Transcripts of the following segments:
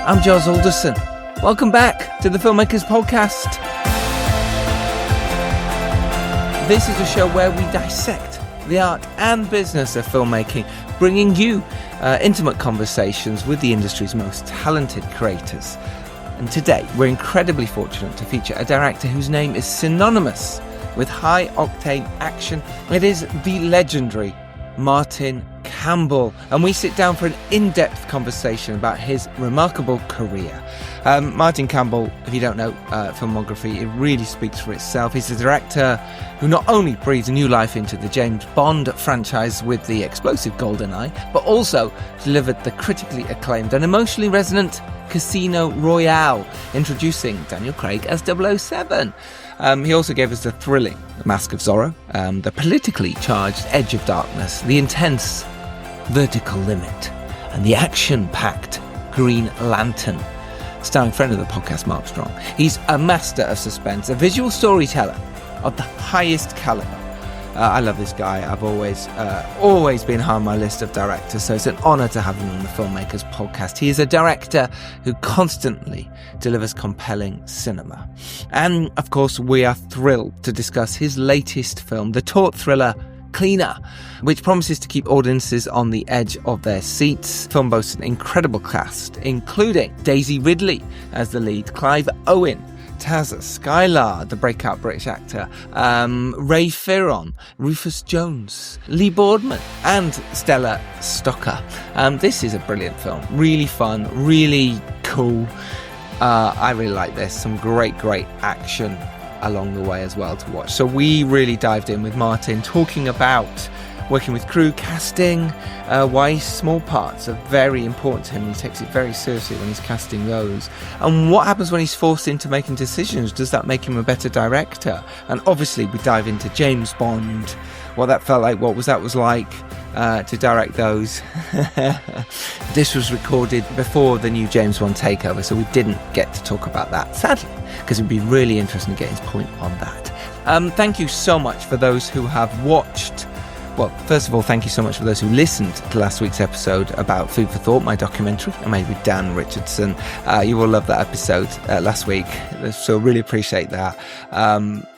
I'm Giles Alderson. Welcome back to the Filmmakers Podcast. This is a show where we dissect the art and business of filmmaking, bringing you intimate conversations with the industry's most talented creators. And today, we're incredibly fortunate to feature a director whose name is synonymous with high-octane action. It is the legendary Martin Campbell, and we sit down for an in-depth conversation about his remarkable career. Martin Campbell, if you don't know filmography, it really speaks for itself. He's a director who not only breathed new life into the James Bond franchise with the explosive GoldenEye, but also delivered the critically acclaimed and emotionally resonant Casino Royale, introducing Daniel Craig as 007. He also gave us the thrilling Mask of Zorro, the politically charged Edge of Darkness, the intense Vertical Limit, and the action-packed Green Lantern, starring friend of the podcast, Mark Strong. He's a master of suspense, a visual storyteller of the highest caliber. I love this guy. I've always been high on my list of directors, so it's an honour to have him on the Filmmakers Podcast. He is a director who constantly delivers compelling cinema. And, of course, we are thrilled to discuss his latest film, the taut thriller Cleaner, which promises to keep audiences on the edge of their seats. The film boasts an incredible cast, including Daisy Ridley as the lead, Clive, Owen, Taz, Skylar, the breakout British actor, Ray Fearon, Rufus Jones, Lee Boardman, and Stella Stocker. This is a brilliant film. Really fun, really cool. I really like this. Some great action along the way as well to watch. So we really dived in with Martin, talking about working with crew, casting, why small parts are very important to him. He takes it very seriously when he's casting those. And what happens when he's forced into making decisions? Does that make him a better director? And obviously we dive into James Bond, what that felt like, what that was like to direct those. This was recorded before the new James Bond takeover, so we didn't get to talk about that, sadly, because it'd be really interesting to get his point on that. Thank you so much for those who have watched. Well, first of all, thank you so much for those who listened to last week's episode about Food for Thought, my documentary I made with Dan Richardson. You will love that episode last week, so really appreciate that.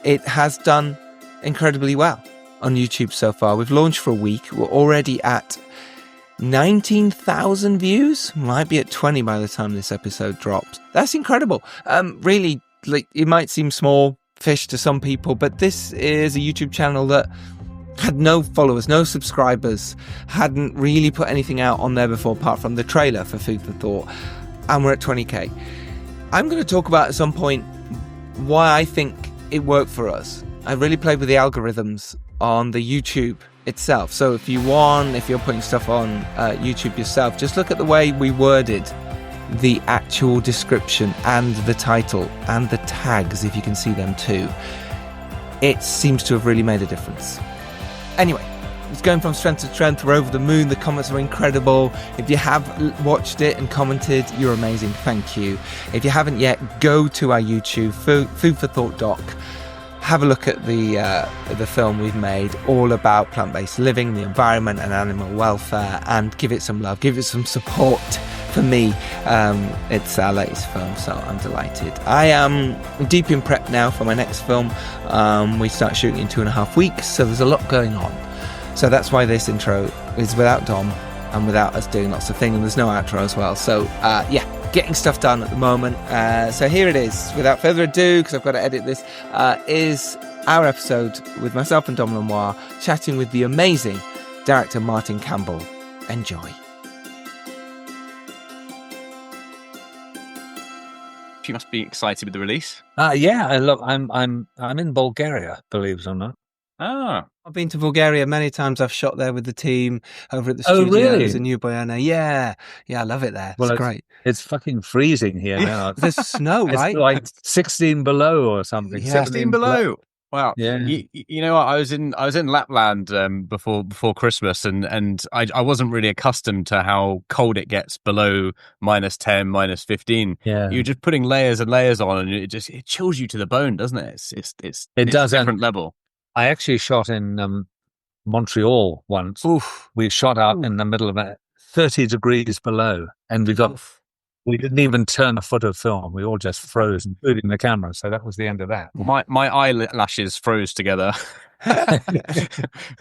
It has done incredibly well on YouTube so far. We've launched for a week. We're already at 19,000 views. Might be at 20 by the time this episode drops. That's incredible. Really, like, it might seem small fish to some people, but this is a YouTube channel that had no followers, no subscribers, hadn't really put anything out on there before apart from the trailer for Food for Thought, and we're at 20k. I'm going to talk about at some point why I think it worked for us. I really played with the algorithms on the YouTube itself. So if you're putting stuff on YouTube yourself, just look at the way we worded the actual description and the title and the tags, if you can see them too. It seems to have really made a difference. Anyway, it's going from strength to strength. We're over the moon. The comments are incredible. If you have watched it and commented, you're amazing. Thank you. If you haven't yet, go to our YouTube, Food for Thought Doc. Have a look at the film we've made, all about plant-based living, the environment and animal welfare, and give it some love, give it some support. For me, it's our latest film, so I'm delighted. I am deep in prep now for my next film. We start shooting in 2.5 weeks, so there's a lot going on. So that's why this intro is without Dom and without us doing lots of things, and there's no outro as well. So getting stuff done at the moment. So here it is. Without further ado, because I've got to edit this, is our episode with myself and Dom Lenoir chatting with the amazing director Martin Campbell. Enjoy. You must be excited with the release. Yeah, look, I'm in Bulgaria, believe it or not. I've been to Bulgaria many times. I've shot there with the team over at the studios really? in New Bojana. Yeah, I love it there. Well, it's great. It's fucking freezing here now. There's snow, right? It's like 16 below or something. Yeah. 16 below. Wow. Yeah. You know what? I was in Lapland before Christmas, and I wasn't really accustomed to how cold it gets below -10, -15. Yeah. You're just putting layers and layers on, and it chills you to the bone, doesn't it? It's a different level. I actually shot in Montreal once. Oof. We shot out in the middle of 30 degrees below, and we got We didn't even turn a foot of film. We all just froze, including the camera. So that was the end of that. My eyelashes froze together.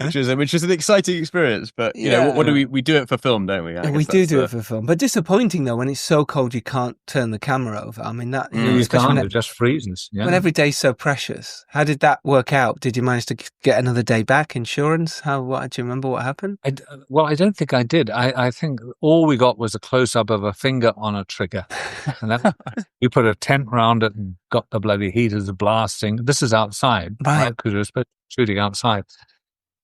which is an exciting experience, but you know, what do we do it for film, don't we? We do it for film, but disappointing though when it's so cold you can't turn the camera over. I mean that you can't, it just freezes. When every day's so precious. How did that work out? Did you manage to get another day back? Insurance? Do you remember what happened? Well, I don't think I did. I think all we got was a close up of a finger on a trigger, and we put a tent around it and got the bloody heaters blasting. This is outside, right? Because we were supposed to be shooting outside.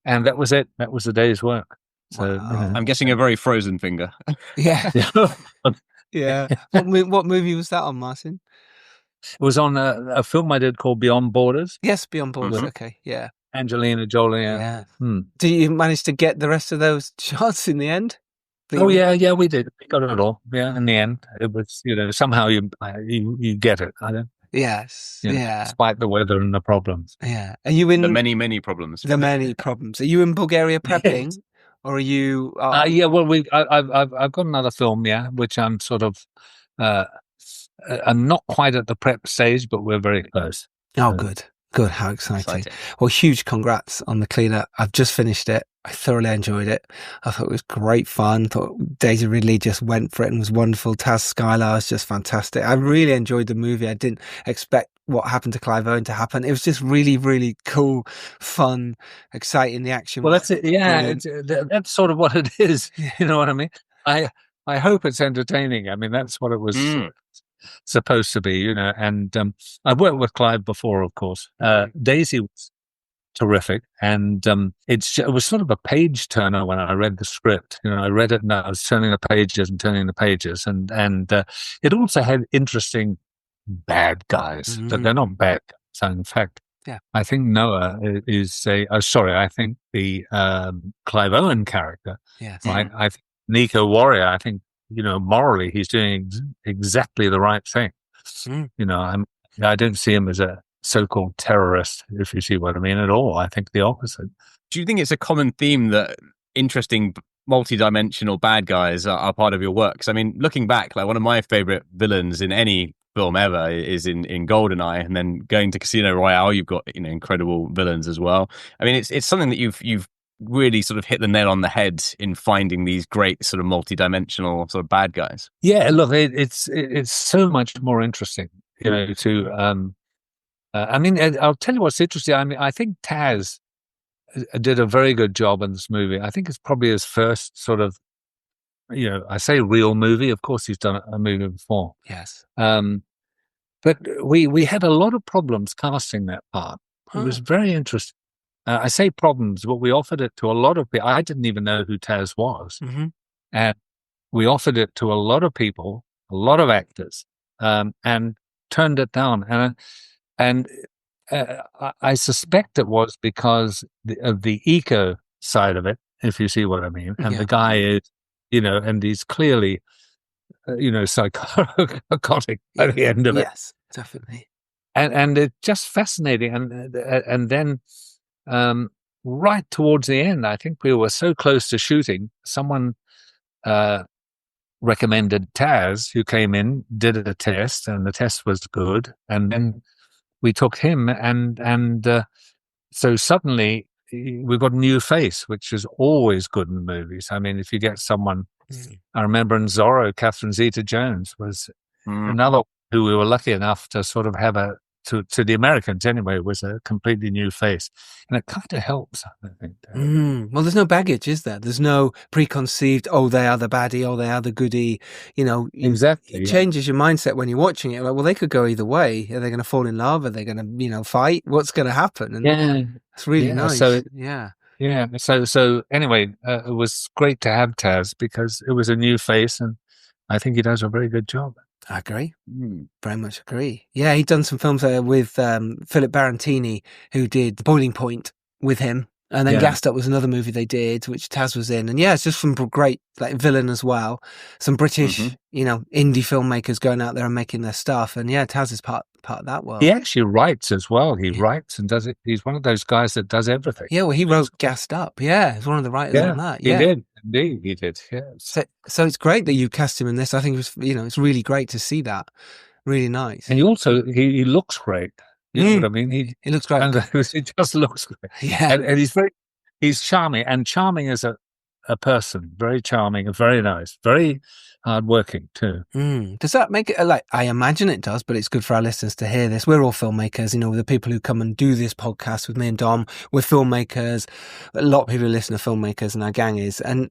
And that was it. That was the day's work. So Wow. I'm guessing a very frozen finger. Yeah. Yeah. What movie was that on, Martin? It was on a film I did called Beyond Borders. Yes, Beyond Borders. Okay, yeah. Angelina Jolie. Yeah. Do you manage to get the rest of those shots in the end? Yeah, we did. We got it all. Yeah, in the end, it was somehow you get it. I don't. Yes. Yeah. Despite the weather and the problems. Yeah. Are you in the many problems? The many problems. Are you in Bulgaria prepping, yes. Or are you? Yeah. Well, I've got another film. Yeah, which I'm sort of. I'm not quite at the prep stage, but we're very close. Oh, good. How exciting. Well, huge congrats on the cleanup. I've just finished it. I thoroughly enjoyed it. I thought it was great fun. Thought Daisy Ridley just went for it and was wonderful. Skylar was just fantastic. I really enjoyed the movie. I didn't expect what happened to Clive Owen to happen. It was just really, really cool, fun, exciting. The action. Well, that's it. Yeah, that's sort of what it is. You know what I mean? I hope it's entertaining. I mean, that's what it was supposed to be, and I've worked with Clive before, of course. Daisy was terrific, and it was sort of a page turner when I read the script. I read it and I was turning the pages, and it also had interesting bad guys. But they're not bad guys. So in fact, I think Noah is I think the Clive Owen character. Yes. Right. I think Nico Warrior. I think morally he's doing exactly the right thing. I don't see him as a so-called terrorist, if you see what I mean, at all. I think the opposite. Do you think it's a common theme that interesting multi-dimensional bad guys are part of your works? I mean, looking back, like one of my favorite villains in any film ever is in GoldenEye, and then going to Casino Royale, you've got incredible villains as well. I mean, it's something that you've really sort of hit the nail on the head in finding these great sort of multi-dimensional sort of bad guys. Yeah, look, it's so much more interesting, to. I mean, I'll tell you what's interesting. I mean, I think Taz did a very good job in this movie. I think it's probably his first sort of, I say real movie. Of course, he's done a movie before. Yes. But we had a lot of problems casting that part. It was very interesting. I say problems, but we offered it to a lot of people. I didn't even know who Taz was. And we offered it to a lot of people, a lot of actors, and turned it down. And I suspect it was because of the eco side of it, if you see what I mean. And the guy is, and he's clearly, psychotic at the end of it. Yes, definitely. And it's just fascinating. And then right towards the end, I think we were so close to shooting, someone recommended Taz, who came in, did a test, and the test was good. And then we took him, and so suddenly we've got a new face, which is always good in movies. I mean, if you get someone, I remember in Zorro, Catherine Zeta-Jones was another who we were lucky enough to sort of have to the Americans anyway, was a completely new face. And it kind of helps, I think. Well, there's no baggage, is there? There's no preconceived, they are the baddie, they are the goodie. Exactly. It changes your mindset when you're watching it. Like, well, they could go either way. Are they going to fall in love? Are they going to, fight? What's going to happen? And it's really nice. So So anyway, it was great to have Taz because it was a new face, and I think he does a very good job. I agree. Very much agree. Yeah, he'd done some films with Philip Barantini, who did The Boiling Point with him. And then Gassed Up was another movie they did, which Taz was in. And it's just some great villain as well. Some British, indie filmmakers going out there and making their stuff. And Taz is part of that world. He actually writes as well. He writes and does it. He's one of those guys that does everything. Yeah, well, he wrote Gassed Up. Yeah, he's one of the writers on that. He did. Indeed, he did. Yes. So it's great that you cast him in this. I think it's really great to see that. Really nice. And he looks great. You know what I mean? He looks great. And he just looks great. Yeah. And he's charming, and charming as a person, very charming and very nice, very hardworking too. Does that make it I imagine it does, but it's good for our listeners to hear this. We're all filmmakers, the people who come and do this podcast with me and Dom, we're filmmakers. A lot of people who listen to filmmakers, and our gang is, and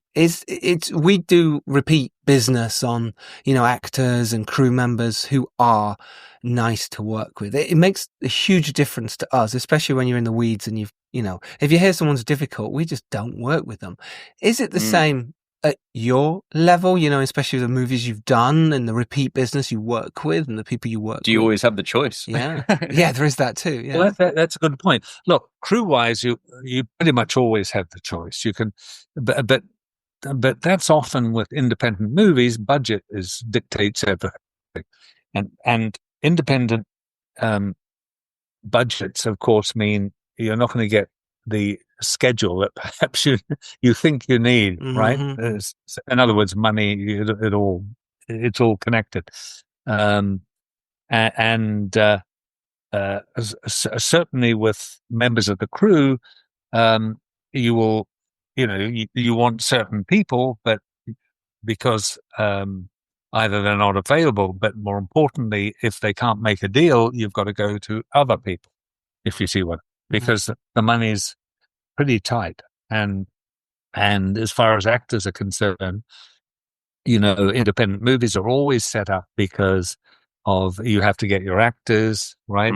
we do repeat business on, actors and crew members who are nice to work with. It makes a huge difference to us, especially when you're in the weeds and if you hear someone's difficult, we just don't work with them. Is it the same at your level, especially the movies you've done and the repeat business you work with and the people you work with? Do you always have the choice? Yeah. Yeah, there is that too. Yeah. Well, that's a good point. Look, crew-wise, you pretty much always have the choice. You can, but that's often with independent movies. Budget dictates everything, and independent budgets, of course, mean you're not going to get the schedule that perhaps you think you need, right? In other words, money, it's all connected. Certainly with members of the crew, you will, you want certain people, but because either they're not available, but more importantly, if they can't make a deal, you've got to go to other people, if you see what, because the money's pretty tight. And as far as actors are concerned, independent movies are always set up because of you have to get your actors, right?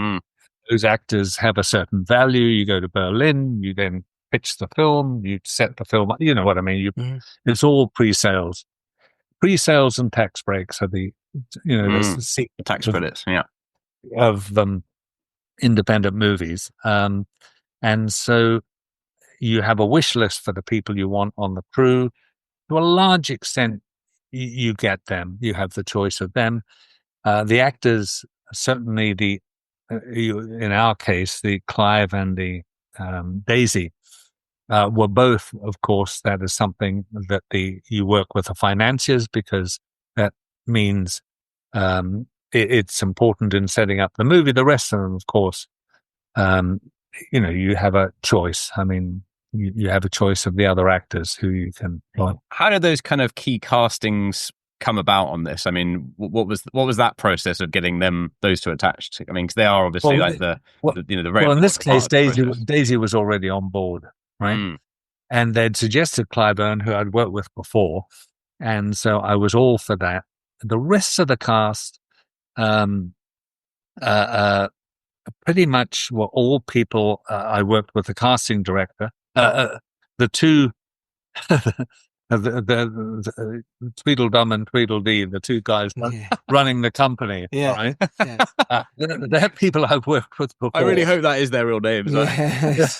Those actors have a certain value. You go to Berlin, you then pitch the film, you set the film up, you know what I mean? It's all pre-sales. Pre-sales and tax breaks are the tax credits, of independent movies. And so you have a wish list for the people you want on the crew. To a large extent, you get them. You have the choice of them. The actors, certainly in our case, the Clive and the Daisy, were both, of course, that is something that you work with the financiers, because that means it's important in setting up the movie. The rest of them, of course, you have a choice. I mean, you have a choice of the other actors who you can employ. How did those kind of key castings come about on this? I mean, what was that process of getting those two attached? I mean, because they are obviously the well, in this case, Daisy was already on board, right? And they'd suggested Clive, who I'd worked with before, and so I was all for that. The rest of the cast, pretty much were all people I worked with. The casting director, the two. The Tweedledum and Tweedledee, the two guys running the company, right? They're people I've worked with before. I really hope that is their real names. Yes.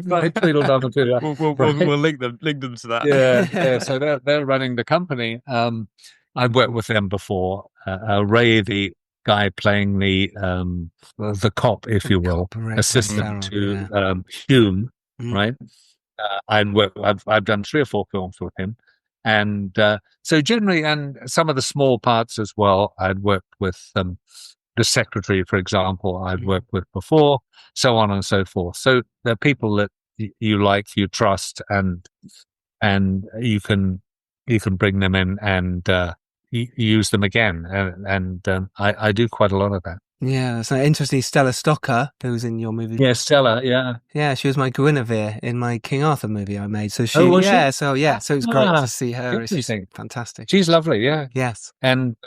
Right, Tweedledum and Tweedledee. We'll link them to that. Yeah. So they're running the company. I've worked with them before. Ray, the guy playing the cop, if you will, assistant to Hume, right? I've done 3 or 4 films with him, and so generally, and some of the small parts as well. I'd worked with the secretary, for example. I'd worked with before, so on and so forth. So they're people that you like, you trust, and you can bring them in and use them again. And I do quite a lot of that. Yeah, that's interesting. Stella Stocker, who's in your movie. Yeah, Stella. Yeah, she was my Guinevere in my King Arthur movie I made. So so it's great to see her. She's fantastic. She's lovely. Yeah. Yes. And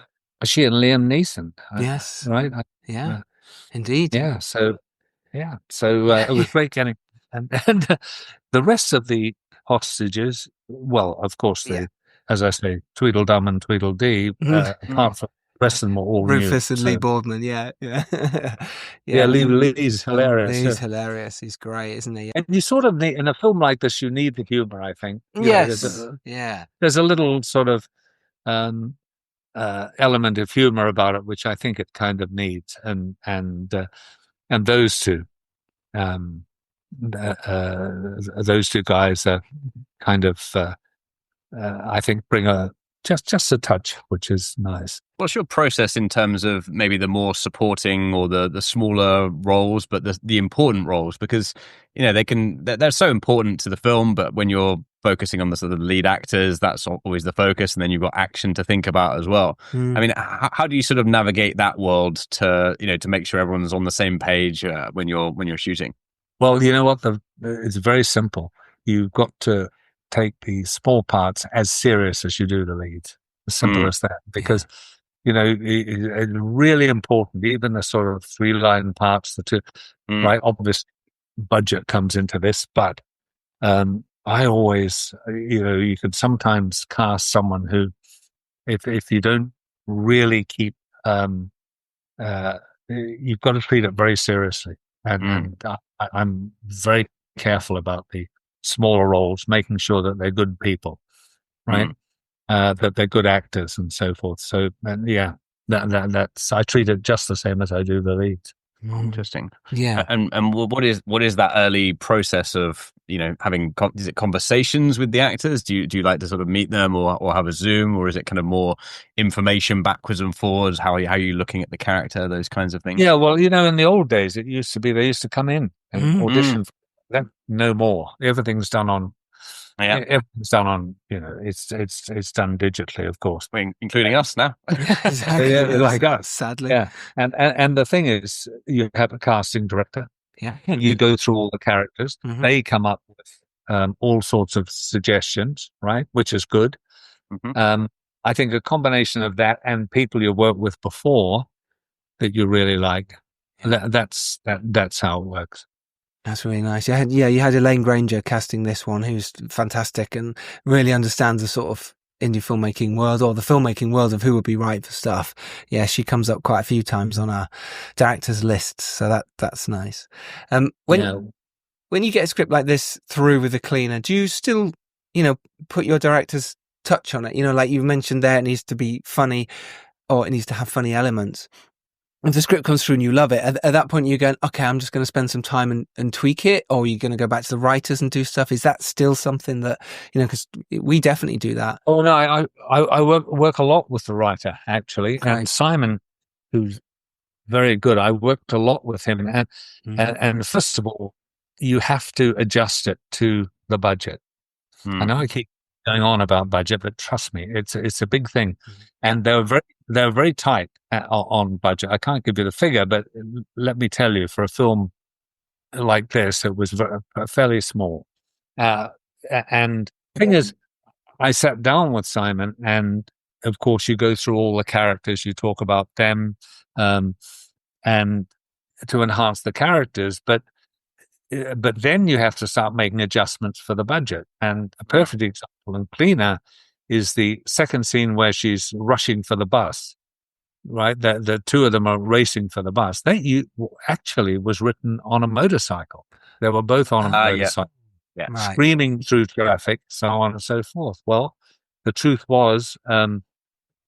she and Liam Neeson. Yes. Right. Indeed. Yeah. So it was great getting and the rest of the hostages. Well, of course, as I say, Tweedledum and Tweedledee. Apart from the rest of them, are all Rufus new, and Lee Boardman. Yeah. Lee's hilarious. Lee's hilarious. He's great, isn't he? And you sort of need, in a film like this, you need the humor, I think. Yes. There's a little sort of element of humor about it, which I think it kind of needs, and those two, those two guys are kind of I think bring just a touch, which is nice. What's your process in terms of maybe the more supporting or the smaller roles, but the important roles? Because, they're so important to the film, but when you're focusing on the sort of lead actors, that's always the focus. And then you've got action to think about as well. I mean, how do you sort of navigate that world to make sure everyone's on the same page when you're shooting? Well, you know what? It's very simple. You've got to take the small parts as serious as you do the leads. As simple as that. Because, it's really important, even the sort of 3-line parts, the two, right? Obvious budget comes into this, but I always, you could sometimes cast someone who, if you don't really keep, you've got to treat it very seriously. And I'm very careful about the smaller roles, making sure that they're good people, right? That they're good actors and so forth. So, that's I treat it just the same as I do the leads. Interesting. Yeah. And what is that early process of having is it conversations with the actors? Do you like to sort of meet them or have a Zoom, or is it kind of more information backwards and forwards? How are you looking at the character? Those kinds of things. Yeah, well, in the old days, it used to be they used to come in and audition. For them. No more. Everything's done on. Yeah. Everything's done on. It's done digitally, of course, including us now. Exactly. Yeah, like us, sadly. Yeah, and the thing is, you have a casting director. Yeah. You go through all the characters. They come up with all sorts of suggestions, right? Which is good. I think a combination of that and people you worked with before that you really like. That's how it works. That's really nice. You had Elaine Granger casting this one, who's fantastic and really understands the sort of indie filmmaking world, or the filmmaking world of who would be right for stuff. Yeah, she comes up quite a few times on our directors lists, so that's nice. When you get a script like this through with a cleaner, do you still, put your director's touch on it? Like you mentioned there, it needs to be funny, or it needs to have funny elements. If the script comes through and you love it, at that point you're going, okay, I'm just going to spend some time and tweak it, or you're going to go back to the writers and do stuff. Is that still something that, because we definitely do that? Oh, no, I work a lot with the writer, actually. Great. And Simon, who's very good, I worked a lot with him. And first of all, you have to adjust it to the budget. I know I keep going on about budget, but trust me, it's a big thing. And they're very tight on budget. I can't give you the figure, but let me tell you, for a film like this, it was fairly small. And the thing is, I sat down with Simon, and of course, you go through all the characters, you talk about them, and to enhance the characters, but then you have to start making adjustments for the budget. And a perfect example in Cleaner is the second scene where she's rushing for the bus, right? The two of them are racing for the bus. That actually was written on a motorcycle. They were both on a motorcycle, Right. screaming through traffic, so on and so forth. Well, the truth was,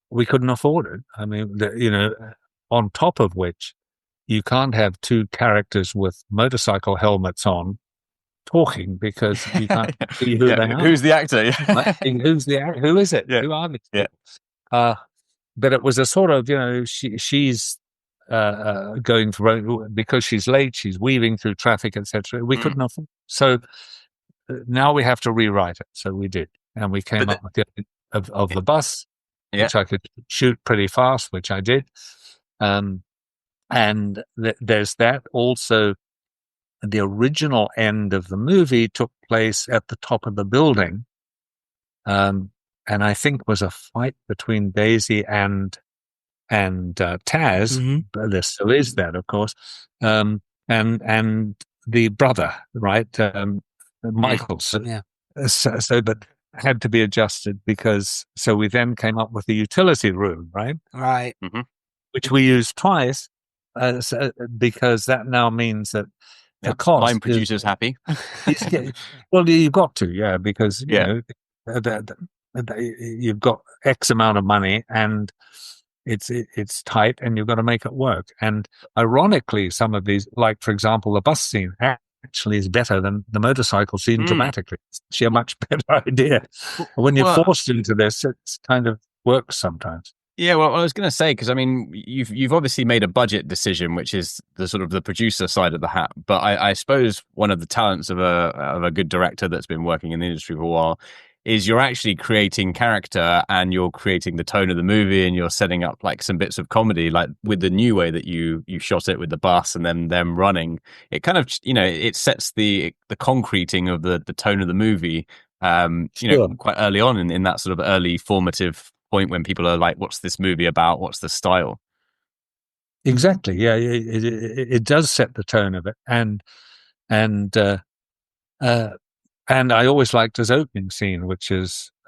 we couldn't afford it. I mean, on top of which, you can't have two characters with motorcycle helmets on talking, because you can't see who they are. Who's the actor? Who's the actor? Who is it? Who are these people? But it was a sort of, she's going through, because she's late, she's weaving through traffic, etc. We couldn't afford. So now we have to rewrite it. So we did, and we came up with the of the bus, which I could shoot pretty fast, which I did. And there's that. Also, the original end of the movie took place at the top of the building, and I think was a fight between Daisy and Taz. There still is that, of course, and the brother, right, Michael. So, but had to be adjusted, because so we then came up with the utility room, right, which we used twice. Because that now means that the cost. Line producer's happy. Well, you've got to, because you've got X amount of money, and it's tight, and you've got to make it work. And ironically, some of these, like for example, the bus scene, actually is better than the motorcycle scene dramatically. It's actually a much better idea. When you're forced into this, it's kind of works sometimes. Yeah, well, I was going to say, because I mean, you've obviously made a budget decision, which is the sort of the producer side of the hat. But I suppose one of the talents of a good director that's been working in the industry for a while is you're actually creating character and you're creating the tone of the movie, and you're setting up like some bits of comedy, like with the new way that you shot it with the bus and then them running. It kind of, it sets the concreting of the tone of the movie. Quite early on in that sort of early formative point when people are like, what's this movie about? What's the style? Exactly. Yeah. It does set the tone of it. And I always liked his opening scene, which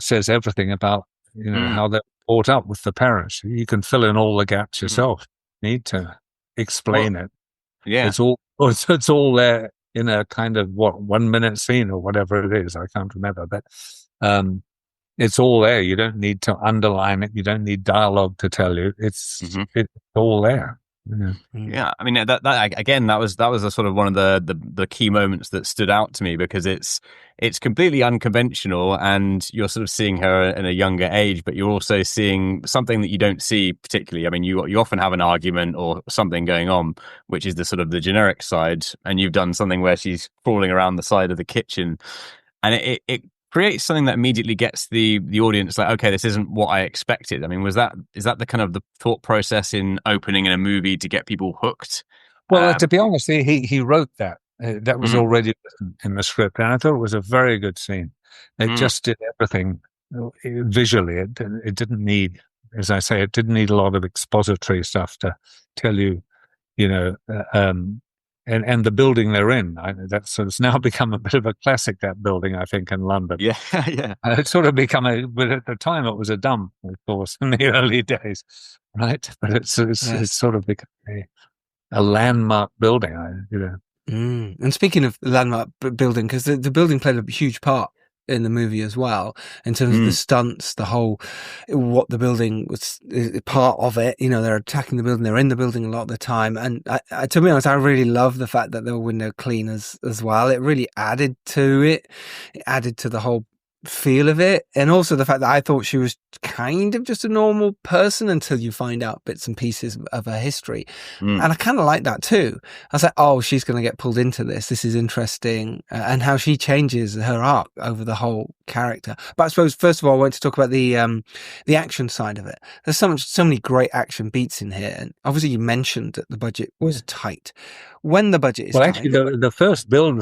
says everything about, how they're brought up with the parents. You can fill in all the gaps yourself. You need to explain it. Yeah. It's all there in a kind of 1 minute scene or whatever it is. I can't remember, but, it's all there. You don't need to underline it. You don't need dialogue to tell you. It's all there. Yeah, I mean that again, that was a sort of one of the key moments that stood out to me, because it's completely unconventional, and you're sort of seeing her in a younger age, but you're also seeing something that you don't see particularly. I mean, you often have an argument or something going on, which is the sort of the generic side, and you've done something where she's crawling around the side of the kitchen, and it creates something that immediately gets the audience like, okay, this isn't what I expected. I mean, is that the kind of the thought process in opening in a movie to get people hooked? Well, to be honest, he wrote that. That was already written in the script, and I thought it was a very good scene. It just did everything visually. It didn't need, as I say, it didn't need a lot of expository stuff to tell you, and the building they're in, it's now become a bit of a classic, that building, I think, in London. Yeah, yeah. It's sort of become but at the time it was a dump, of course, in the early days, right? But it's sort of become a landmark building, And speaking of landmark building, because the building played a huge part in the movie as well, in terms of the stunts, the whole, what the building was part of it. They're attacking the building, they're in the building a lot of the time. And to be honest, I really love the fact that there were window cleaners as well. It really added to it. It added to the whole feel of it, and also the fact that I thought she was kind of just a normal person until you find out bits and pieces of her history, and I kind of like that too. I was like, oh, she's going to get pulled into this is interesting, and how she changes her arc over the whole character. But I suppose first of all I want to talk about the action side of it. There's so many great action beats in here, and obviously you mentioned that the budget was tight. When the budget is tight, actually the first building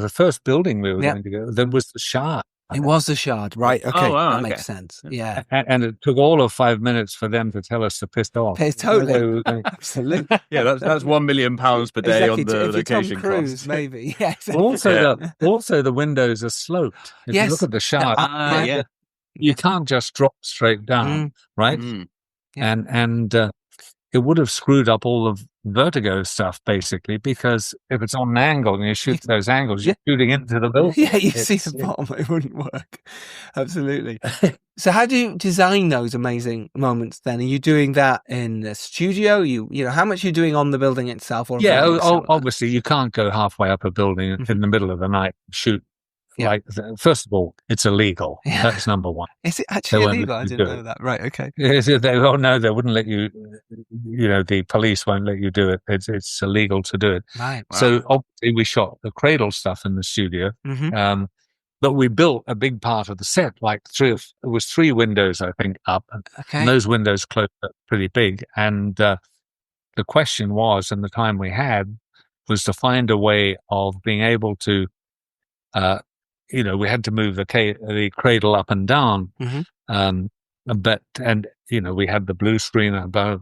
we were going to go, there was the Shard. It was the Shard, right? Okay, that makes sense. Yeah, and it took all of 5 minutes for them to tell us to piss off. Totally, absolutely. Yeah, that's £1 million per day on the location cost. Maybe. Yeah, exactly. Also, the windows are sloped. If you look at the Shard, you can't just drop straight down, right? Yeah. And it would have screwed up all of Vertigo stuff, basically, because if it's on an angle and you shoot those angles, you're shooting into the building. Yeah, you see the bottom. It wouldn't work. Absolutely. So how do you design those amazing moments then? Are you doing that in the studio? How much are you doing on the building itself? Or obviously you can't go halfway up a building in the middle of the night and shoot. Yeah. First of all, it's illegal. Yeah. That's number one. Is it actually illegal? I didn't know that. Right. Okay. No, they wouldn't let you. The police won't let you do it. It's illegal to do it. Right. Wow. So obviously we shot the cradle stuff in the studio, but we built a big part of the set. Like it was 3 windows, I think, up, and those windows closed up pretty big. And the question was, and the time we had, was to find a way of being able to. We had to move the cradle up and down, but we had the blue screen above,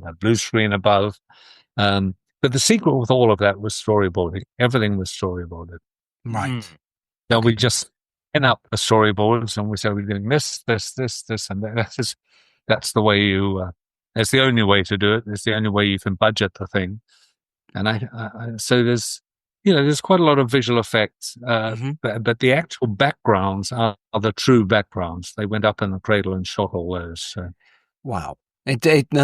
but the secret with all of that was storyboarding. Everything was storyboarded. Right. So we just pin up the storyboards and we said we're doing this, and that. That's the way that's the only way to do it. It's the only way you can budget the thing. And so there's quite a lot of visual effects, but the actual backgrounds are the true backgrounds. They went up in the cradle and shot all those. So. Wow. And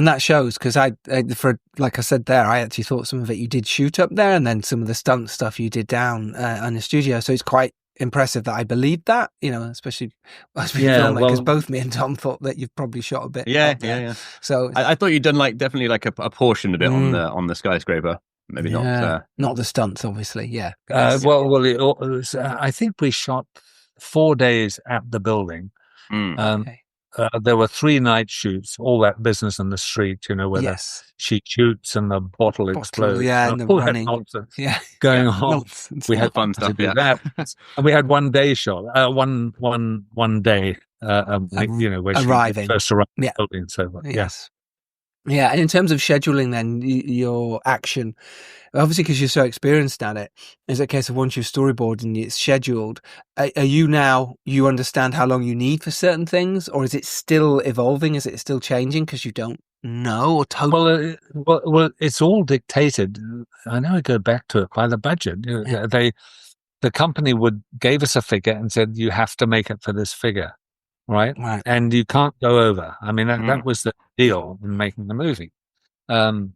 that shows, because like I said there, I actually thought some of it you did shoot up there, and then some of the stunt stuff you did down in the studio. So it's quite impressive that I believed that, especially as we filmmakers, because both me and Tom thought that you've probably shot a bit. Yeah. So I thought you'd done definitely a portion of it on the skyscraper. Maybe not the stunts, obviously. Yeah. It was, I think we shot 4 days at the building. Okay. There were 3 night shoots, all that business in the street, where she shoots and the bottle explodes. Yeah, and the running. Going on. Nonsense. We had fun stuff to do that. And we had 1 day shot, one day, where arriving. She first arrived at the building. So, yes. Yeah, and in terms of scheduling then, your action, obviously because you're so experienced at it, is it a case of once you've storyboarded and it's scheduled, are you understand how long you need for certain things, or is it still evolving? Is it still changing because you don't know or totally? Well, it's all dictated. I know I go back to it by the budget. The company gave us a figure and said, you have to make it for this figure. Right. And you can't go over. I mean, that was the deal in making the movie. And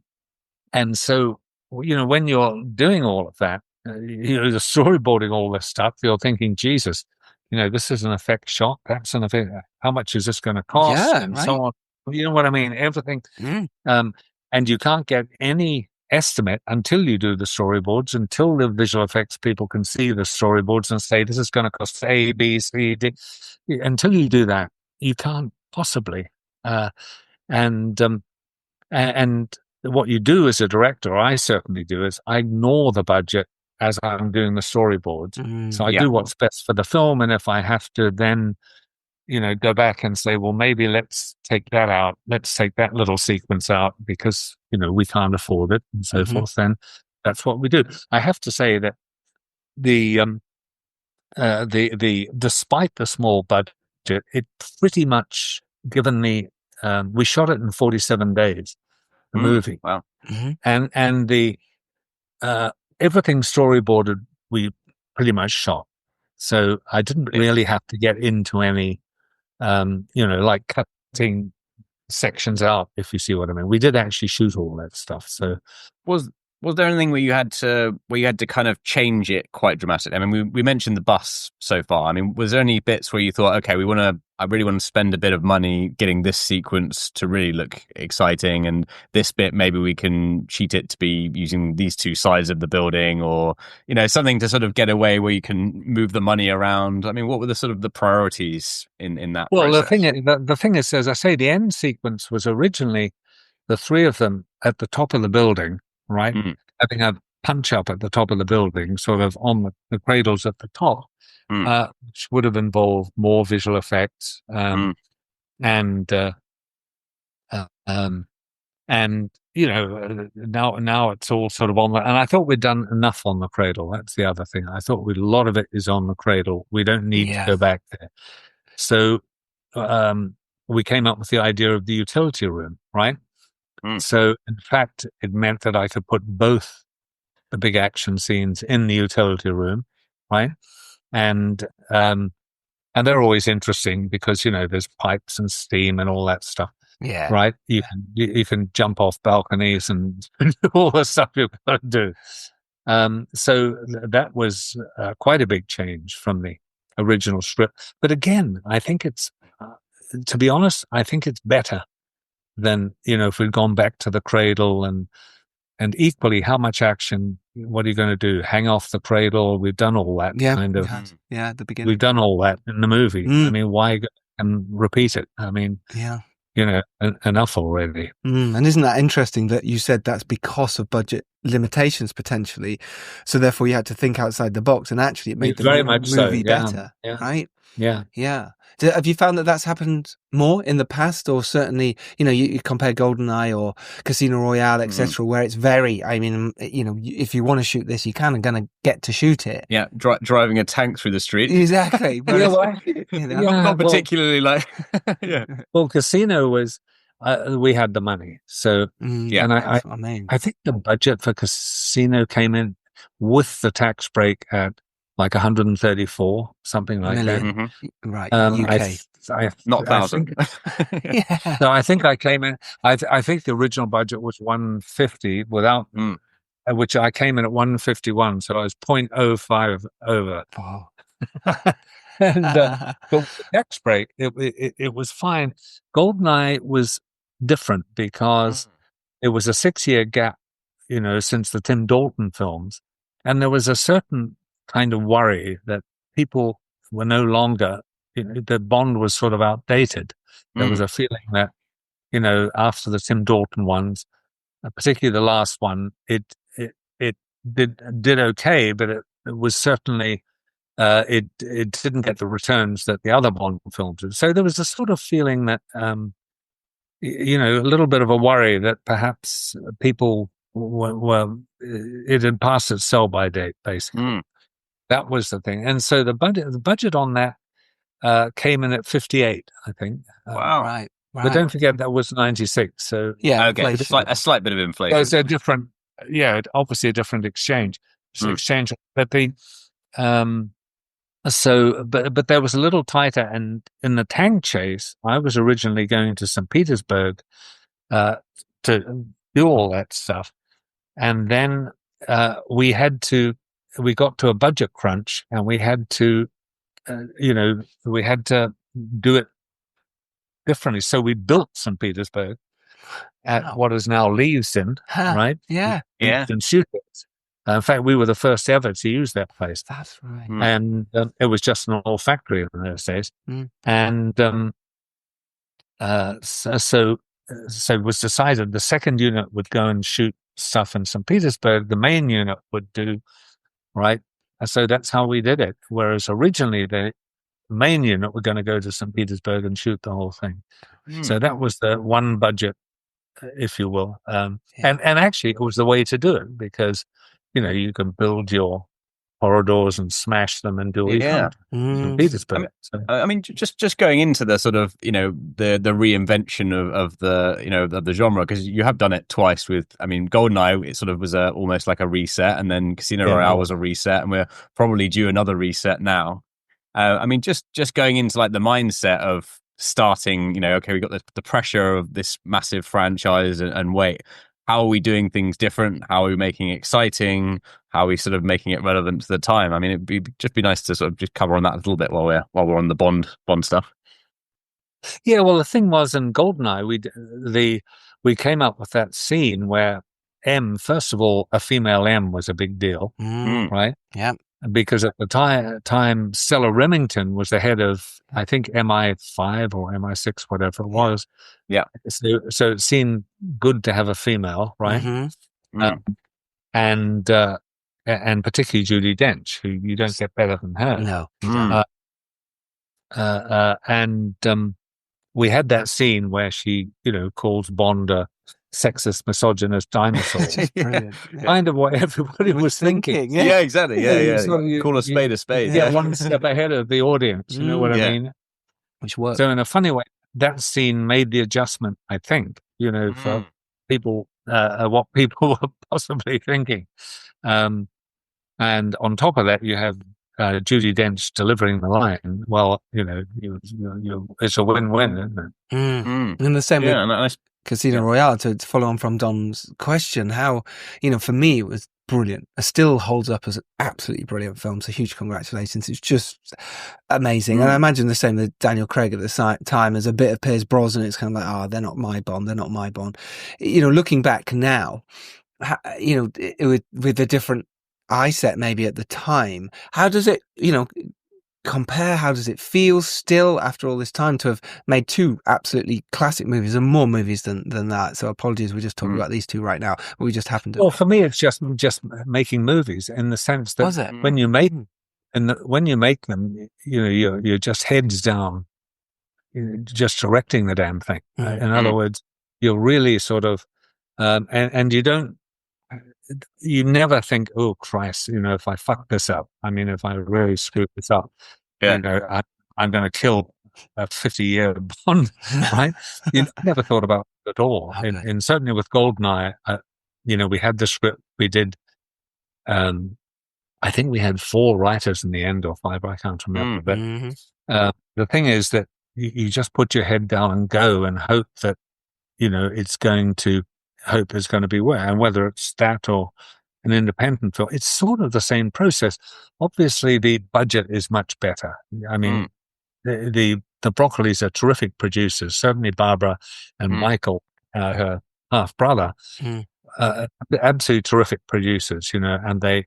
so, when you're doing all of that, you're storyboarding all this stuff, you're thinking, Jesus, this is an effect shot. That's an effect. How much is this going to cost? And so on. You know what I mean? Everything. And you can't get any estimate until you do the storyboards, until the visual effects people can see the storyboards and say, this is going to cost A, B, C, D. Until you do that, you can't possibly. And what you do as a director, I certainly do, is I ignore the budget as I'm doing the storyboards. So I do what's best for the film. And if I have to then, go back and say, well, maybe let's take that out. Let's take that little sequence out because, we can't afford it and so forth. Then that's what we do. I have to say that despite the small budget, it pretty much, given we shot it in 47 days, the movie. Wow. And the everything storyboarded, we pretty much shot. So I didn't really have to get into any, like cutting sections out, if you see what I mean. We did actually shoot all that stuff. So was there anything where you had to kind of change it quite dramatically? I mean, we mentioned the bus so far. I mean, was there any bits where you thought, okay, I really want to spend a bit of money getting this sequence to really look exciting, and this bit maybe we can cheat it to be using these 2 sides of the building, or something to sort of get away where you can move the money around? I mean, what were the sort of the priorities in that? Well, process? the thing is, as I say, the end sequence was originally the 3 of them at the top of the building, right? Having a punch up at the top of the building, sort of on the cradles at the top, which would have involved more visual effects, and now it's all sort of on the. And I thought we'd done enough on the cradle. That's the other thing. I thought a lot of it is on the cradle. We don't need to go back there. So we came up with the idea of the utility room, right? So, in fact, it meant that I could put both the big action scenes in the utility room, right? And they're always interesting because, there's pipes and steam and all that stuff, right? You can jump off balconies and all the stuff you've got to do. So that was quite a big change from the original script. But again, I think it's, to be honest, I think it's better than, if we'd gone back to the cradle and equally, how much action, what are you going to do? Hang off the cradle? We've done all that kind of. At the beginning. We've done all that in the movie. I mean, why go and repeat it? I mean, enough already. And isn't that interesting that you said that's because of budget limitations potentially? So therefore you had to think outside the box, and actually it made the movie better, right? Yeah. Have you found that that's happened more in the past, or certainly, you compare GoldenEye or Casino Royale, etc., where it's very, I mean, if you want to shoot this, you're kind of going to get to shoot it. Yeah, driving a tank through the street. Exactly. Not particularly like, Well, Casino was, we had the money. So, and I think the budget for Casino came in with the tax break at like 134, something like that. Right. I Not I 1,000. think, Yeah. no, I think I came in. I think the original budget was 150 without, which I came in at 151, so I was 0.05 over. Oh. And but with the next break, it was fine. Goldeneye was different because it was a 6-year gap, since the Tim Dalton films, and there was a certain kind of worry that people were no longer, that Bond was sort of outdated. There was a feeling that, after the Tim Dalton ones, particularly the last one, it did okay, but it was certainly it didn't get the returns that the other Bond films did. So there was a sort of feeling that a little bit of a worry that perhaps people were it had passed its sell-by date, basically. That was the thing, and so the budget on that came in at 58, I think. Wow. Right. But don't forget that was 96. So yeah, okay, a slight bit of inflation. There's a different, obviously a different exchange. Exchange, but the but there was a little tighter, and in the tank chase, I was originally going to St. Petersburg to do all that stuff, and then we got to a budget crunch, and we had to do it differently. So we built St. Petersburg at what is now Leavesden, right? Yeah. And shoot it. In fact, we were the first ever to use that place. That's right. And it was just an old factory in those days. And so it was decided the second unit would go and shoot stuff in St. Petersburg. The main unit would do, right? And so that's how we did it. Whereas originally the main unit were going to go to St. Petersburg and shoot the whole thing. So that was the one budget, if you will. And actually it was the way to do it, because, you can build your corridors and smash them and do St. Petersburg. I mean, just going into the sort of, the reinvention of the genre, because you have done it twice with, I mean, GoldenEye, it sort of was almost like a reset, and then Casino Royale was a reset, and we're probably due another reset now. I mean, just going into like the mindset of starting, okay, we got the pressure of this massive franchise and wait, how are we doing things different? How are we making it exciting? How are we sort of making it relevant to the time? I mean, it'd be nice to sort of just cover on that a little bit while we're on the Bond stuff. Yeah, well, the thing was in GoldenEye, we came up with that scene where first of all, a female M was a big deal, right? Yeah. Because at the time, Stella Remington was the head of, I think, MI5 or MI6, whatever it was. Yeah. So it seemed good to have a female, right? And particularly Judi Dench, who you don't get better than her. No. And we had that scene where she, calls Bond a sexist, misogynist dinosaur. Kind of what everybody was thinking. Yeah, exactly. Yeah. Call a spade a spade. Yeah, one step ahead of the audience. You know what I mean? Which worked. So in a funny way, that scene made the adjustment, I think, for people, what people were possibly thinking. And on top of that, you have Judi Dench delivering the line. Well, it's a win-win, isn't it? And the same with Casino Royale, to follow on from Dom's question, how, for me, it was brilliant. It still holds up as an absolutely brilliant film. So huge congratulations. It's just amazing. And I imagine the same with Daniel Craig at the time. As a bit of Pierce Brosnan, it's kind of like, they're not my Bond. They're not my Bond. Looking back now, with a different eye set maybe at the time, how does it, compare? How does it feel still after all this time to have made two absolutely classic movies, and more movies than that? So apologies, we're just talking about these two right now. We just happened to. Well, for me, it's just making movies in the sense that when you make them, you're just heads down, just directing the damn thing. In other words, you're really sort of, and you never think, oh Christ, if I fuck this up, I mean, if I really screw this up, I'm going to kill a 50-year Bond, right? You never thought about it at all. Okay. And certainly with GoldenEye, we had the script. We did, I think we had 4 writers in the end, or 5, I can't remember. But the thing is that you just put your head down and go and hope that, it's going to be well. And whether it's that or an independent film, it's sort of the same process. Obviously, the budget is much better. I mean, the Broccolis are terrific producers. Certainly, Barbara and Michael, her half brother, absolutely terrific producers. And they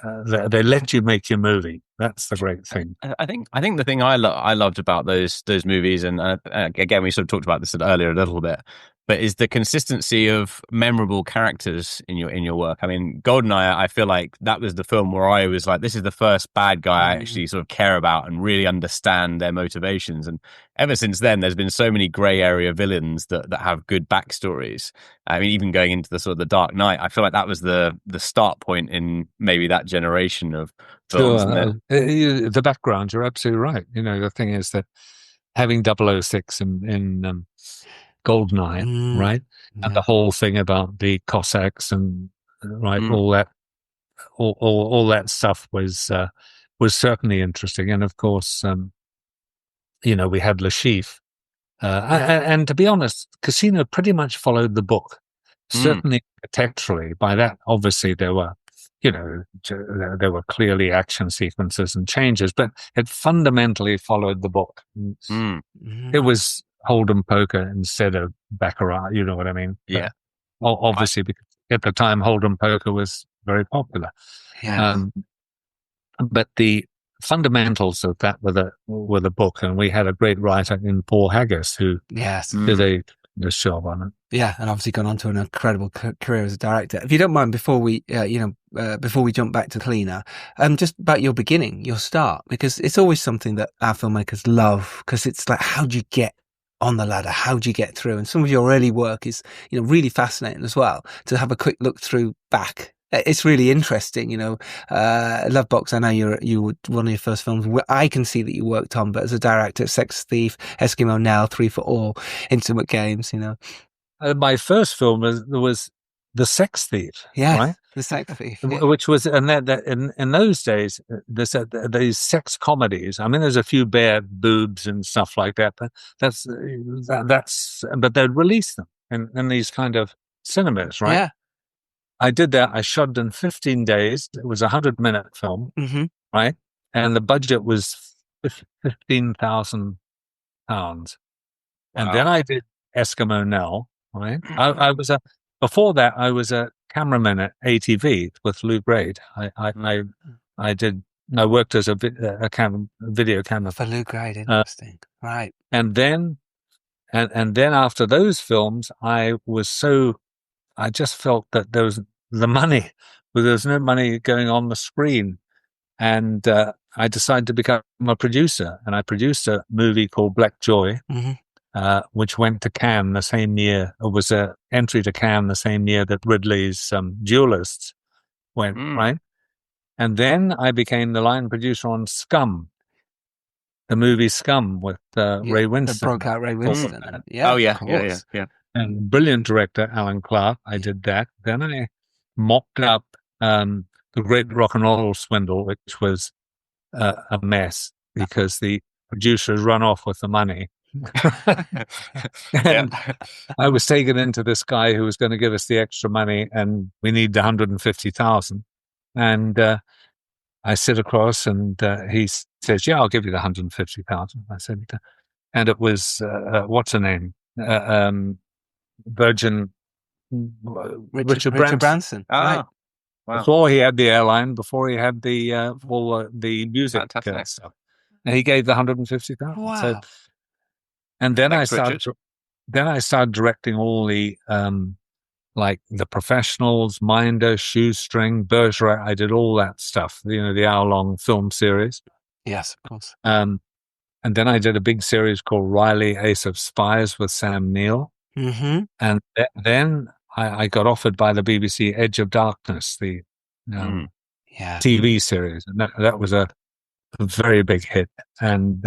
let you make your movie. That's the great thing. I think the thing I loved about those movies, and again we sort of talked about this earlier a little bit, but is the consistency of memorable characters in your work. I mean, GoldenEye, I feel like that was the film where I was like, this is the first bad guy I actually sort of care about and really understand their motivations. And ever since then, there's been so many grey area villains that have good backstories. I mean, even going into the sort of the Dark Knight, I feel like that was the start point in maybe that generation of films. Sure. The background, you're absolutely right. The thing is that having 006 in GoldenEye, right? Yeah. And the whole thing about the Cossacks and all that stuff was certainly interesting. And of course, we had Le Chiffre. And to be honest, Casino pretty much followed the book, certainly architecturally. By that, obviously, there were clearly action sequences and changes, but it fundamentally followed the book. It was Hold'em poker instead of Baccarat, you know what I mean? Yeah. Obviously, because at the time, Hold'em poker was very popular. Yeah. But the fundamentals of that were the book, and we had a great writer in Paul Haggis who did a job on it. Yeah, and obviously gone on to an incredible career as a director. If you don't mind, before we jump back to Cleaner, just about your beginning, your start, because it's always something that our filmmakers love, because it's like, how do you get on the ladder? How do you get through? And some of your early work is, really fascinating as well. To have a quick look through back, it's really interesting. Love Box, I know you were one of your first films I can see that you worked on, but as a director, Sex Thief, Eskimo Now, Three for All, Intimate Games, my first film was The Sex Thief. Yeah, right? The Sex Thief, yeah. Which was, and that in those days, these sex comedies. I mean, there's a few bare boobs and stuff like that, but but they'd release them in these kind of cinemas, right? Yeah. I did that. I shot it in 15 days. It was a 100-minute film, right? And the budget was £15,000. And then I did Eskimo Now, right? Before that, I was a cameraman at ATV with Lou Grade. I worked as a video camera for Lou Grade. Interesting, right? And then after those films, I just felt that there was the money, but there was no money going on the screen, and I decided to become a producer, and I produced a movie called Black Joy. Which went to Cannes the same year. It was an entry to Cannes the same year that Ridley's Duelists went, right? And then I became the line producer on Scum, the movie Scum with Ray Winston. The broke out Ray Winston. Yeah. And brilliant director, Alan Clark. I did that. Then I mopped up The Great Rock and Roll Swindle, which was a mess because the producers run off with the money. And I was taken into this guy who was going to give us the extra money, and we need 150,000. And I sit across, and he says, "Yeah, I'll give you the 150,000." I said, and it was what's her name, Virgin Richard Branson. Right. Wow. Before he had the airline, before he had the all the music stuff, and he gave the 150,000. Wow. So, and then I started directing all the like The Professionals, Minder, Shoestring, Bergerac. I did all that stuff. The hour-long film series. Yes, of course. And then I did a big series called Riley, Ace of Spies with Sam Neill. And then I got offered by the BBC Edge of Darkness, the TV series, and that was a very big hit. And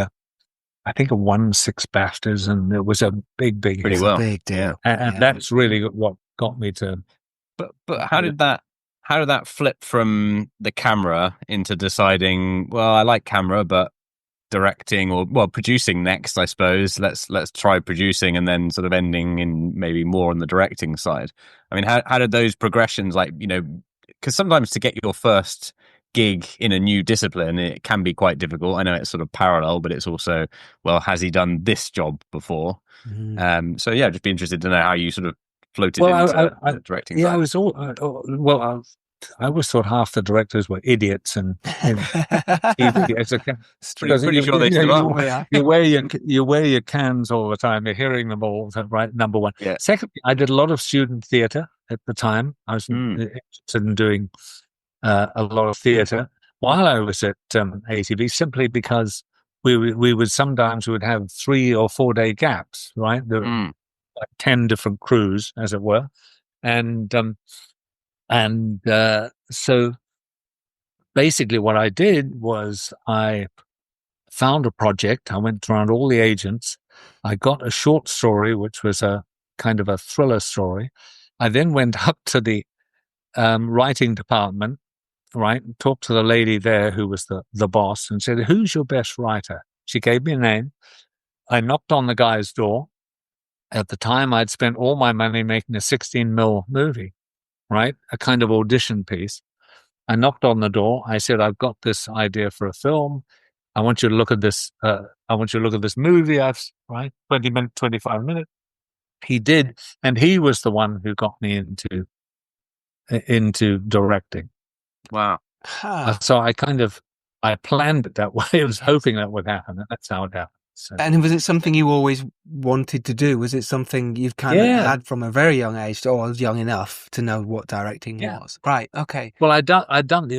I think it won 6 BAFTAs, and it was a big hit. Well. Big deal. And that's really what got me to. But how did that flip from the camera into deciding, well, I like camera, but directing or producing next, I suppose. Let's try producing and then sort of ending in maybe more on the directing side. I mean, how did those progressions, like, because sometimes to get your first gig in a new discipline, it can be quite difficult. I know it's sort of parallel, but it's also, well, has he done this job before? So yeah, just be interested to know how you sort of floated into the directing side. I always thought half the directors were idiots and TV. Pretty sure they still are. You wear your cans all the time. You're hearing them all, right? Number one. Yeah. Secondly, I did a lot of student theatre at the time. I was interested in doing a lot of theatre while I was at ATV, simply because we would sometimes have 3 or 4 day gaps, right? There were like 10 different crews, as it were, and so basically what I did was I found a project. I went around all the agents. I got a short story, which was a kind of a thriller story. I then went up to the writing department, right, and talked to the lady there who was the boss and said, "Who's your best writer?" She gave me a name. I knocked on the guy's door. At the time, I'd spent all my money making a 16mm movie, right? A kind of audition piece. I knocked on the door. I said, "I've got this idea for a film. I want you to look at this. I want you to look at this movie. 20 minutes, 25 minutes." He did, and he was the one who got me into directing. Wow. So I planned it that way. I was hoping that would happen, and that's how it happened. So. And was it something you always wanted to do? Was it something you've kind of had from a very young age, or I was young enough to know what directing was? Right. Okay. Well, I'd done.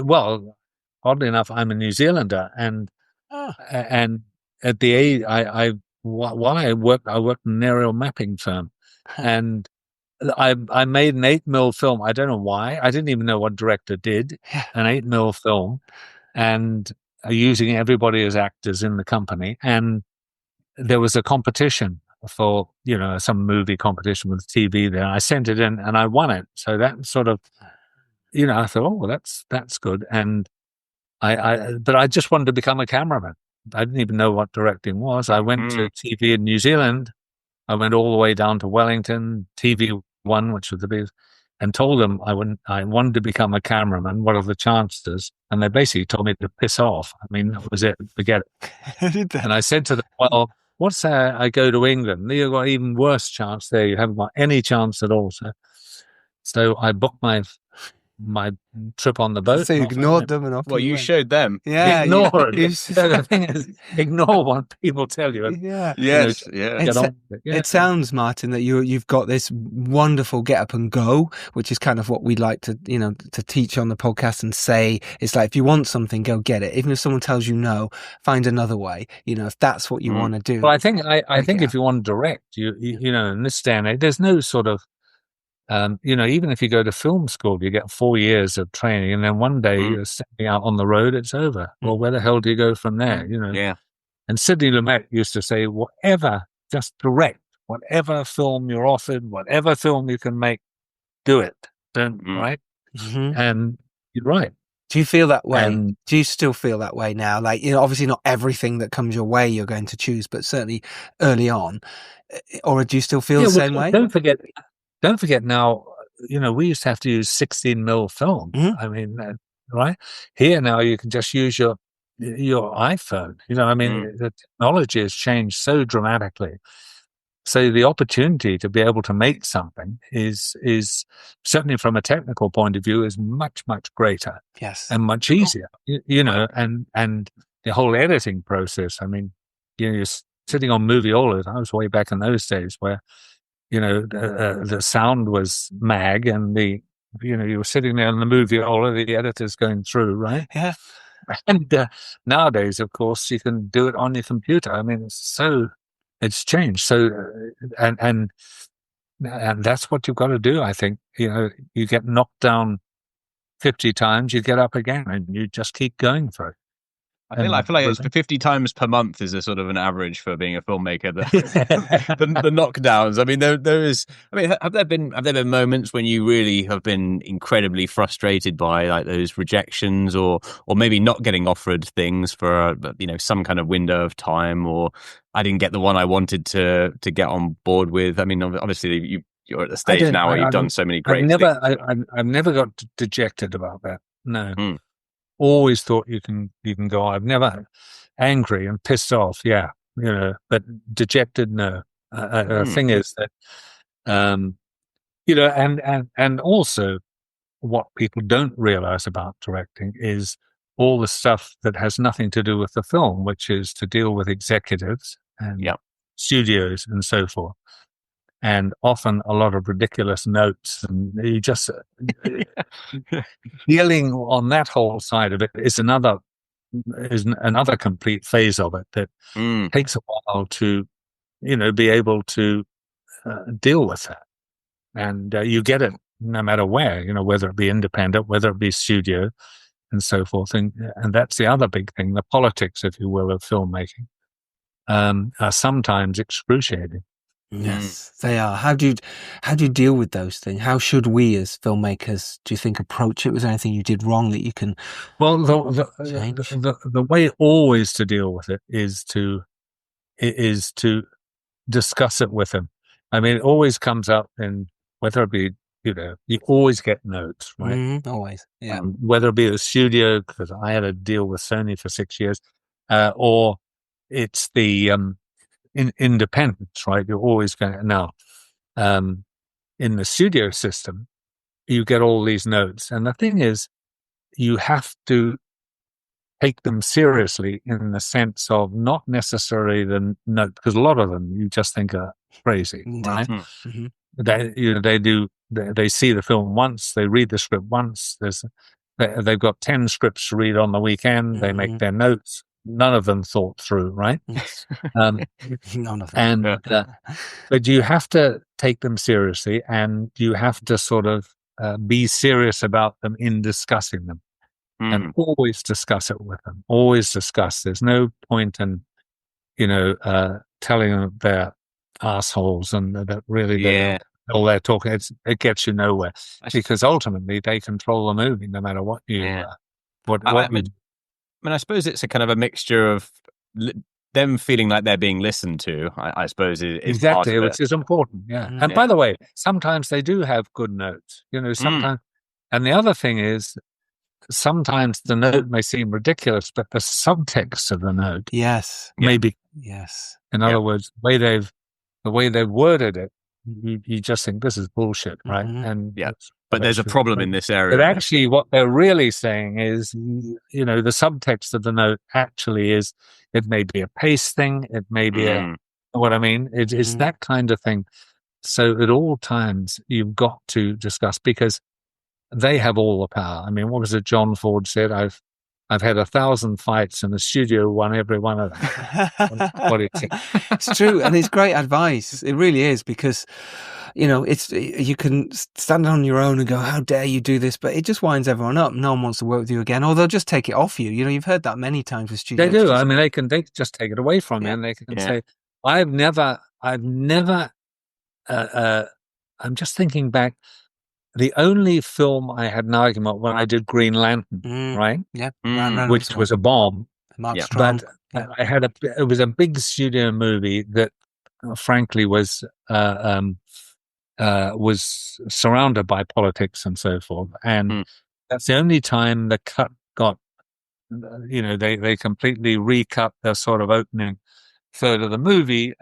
Well, oddly enough, I'm a New Zealander, and at the age, while I worked in an aerial mapping firm, and I made an 8mm film. I don't know why. I didn't even know what director did. An 8mm film, and using everybody as actors in the company. And there was a competition for, some movie competition with TV there. I sent it in and I won it. So that sort of, I thought, oh, well, that's good. And but I just wanted to become a cameraman. I didn't even know what directing was. I went to TV in New Zealand. I went all the way down to Wellington, TV1, which was the biggest, and told them I wanted to become a cameraman. What are the chances? And they basically told me to piss off. I mean, that was it. Forget it. And I said to them, well, what's that? I go to England. You've got an even worse chance there. You haven't got any chance at all. So I booked my trip on the boat. So you ignored them and off. Well, you showed them. Yeah. Ignore it. The thing is, ignore what people tell you. Yeah. Yes. It sounds, Martin, that you've got this wonderful get up and go, which is kind of what we like to, to teach on the podcast and say. It's like, if you want something, go get it. Even if someone tells you no, find another way. If that's what you want to do. Well, I think if you want to direct, you in this day and age, there's no sort of, even if you go to film school, you get 4 years of training, and then one day you're stepping out on the road, it's over. Well, where the hell do you go from there? Yeah. And Sidney Lumet used to say, just direct whatever film you're offered, whatever film you can make, do it. Right? Mm-hmm. And you're right. Do you feel that way? Do you still feel that way now? Like, obviously not everything that comes your way you're going to choose, but certainly early on. Or do you still feel the same way? Don't forget now, we used to have to use 16mm film. Mm-hmm. I mean, right? Here now you can just use your iPhone. The technology has changed so dramatically. So the opportunity to be able to make something is certainly from a technical point of view is much, much greater. Yes. And much easier, and the whole editing process. I mean, you're sitting on Moviolas. I was way back in those days where, the sound was mag, and you were sitting there in the Moviola, the editor's going through, right? Yeah. And nowadays, of course, you can do it on your computer. I mean, it's changed. So, and that's what you've got to do. I think, you get knocked down 50 times, you get up again, and you just keep going for it. I feel like it's 50 times per month is a sort of an average for being a filmmaker. The knockdowns. I mean, there is. I mean, have there been moments when you really have been incredibly frustrated by like those rejections, or maybe not getting offered things for some kind of window of time, or I didn't get the one I wanted to get on board with. I mean, obviously you're at the stage now where you've done so many great things. I've never got dejected about that. No. Mm. Always thought you can go. I've never angry and pissed off, yeah, but dejected, no. The thing is that, and also what people don't realize about directing is all the stuff that has nothing to do with the film, which is to deal with executives and studios and so forth. And often a lot of ridiculous notes, and you just dealing on that whole side of it is another complete phase of it that takes a while to, be able to deal with that. And you get it no matter where, whether it be independent, whether it be studio, and so forth. And that's the other big thing, the politics, if you will, of filmmaking, are sometimes excruciating. Yes, they are. How do you deal with those things? How should we as filmmakers, do you think, approach it? Was there anything you did wrong that you can change? The way always to deal with it is to discuss it with them. I mean, it always comes up in, whether it be, you always get notes, right? Always, yeah. Whether it be the studio, because I had a deal with Sony for 6 years, or it's the independence, right? You're always going now. In the studio system, you get all these notes, and the thing is, you have to take them seriously in the sense of not necessarily the note, because a lot of them you just think are crazy, right? Mm-hmm. They see the film once, they read the script once. They've got 10 scripts to read on the weekend. They make their notes. None of them thought through, right? Yes. None of them. But you have to take them seriously, and you have to sort of be serious about them in discussing them, and always discuss it with them. Always discuss. There's no point in, telling them they're assholes and that really all they're talking. It gets you nowhere, because ultimately they control the movie, no matter what you. I suppose it's a kind of a mixture of them feeling like they're being listened to, I suppose, is exactly, part of which is important. Yeah. And by the way, sometimes they do have good notes, sometimes. And the other thing is, sometimes the note may seem ridiculous, but the subtext of the note, maybe, in other words, the way they've worded it, you just think this is bullshit, right? And but there's a problem in this area. But actually, what they're really saying is, the subtext of the note actually is, it may be a pace thing, it may be what I mean? It's that kind of thing. So at all times, you've got to discuss, because they have all the power. I mean, what was it John Ford said? I've had 1,000 fights, and the studio won every one of them. What do you think? It's true, and it's great advice. It really is, because you can stand on your own and go, how dare you do this, but it just winds everyone up. No one wants to work with you again, or they'll just take it off you. You've heard that many times with studios. They do. I mean, they just take it away from you, and they can say, I've never. I'm just thinking back. The only film I had an argument when I did Green Lantern, right? Yeah, which was a bomb. Mark Strong. But it was a big studio movie that, frankly, was surrounded by politics and so forth. And that's the only time the cut got, they completely recut the sort of opening third of the movie.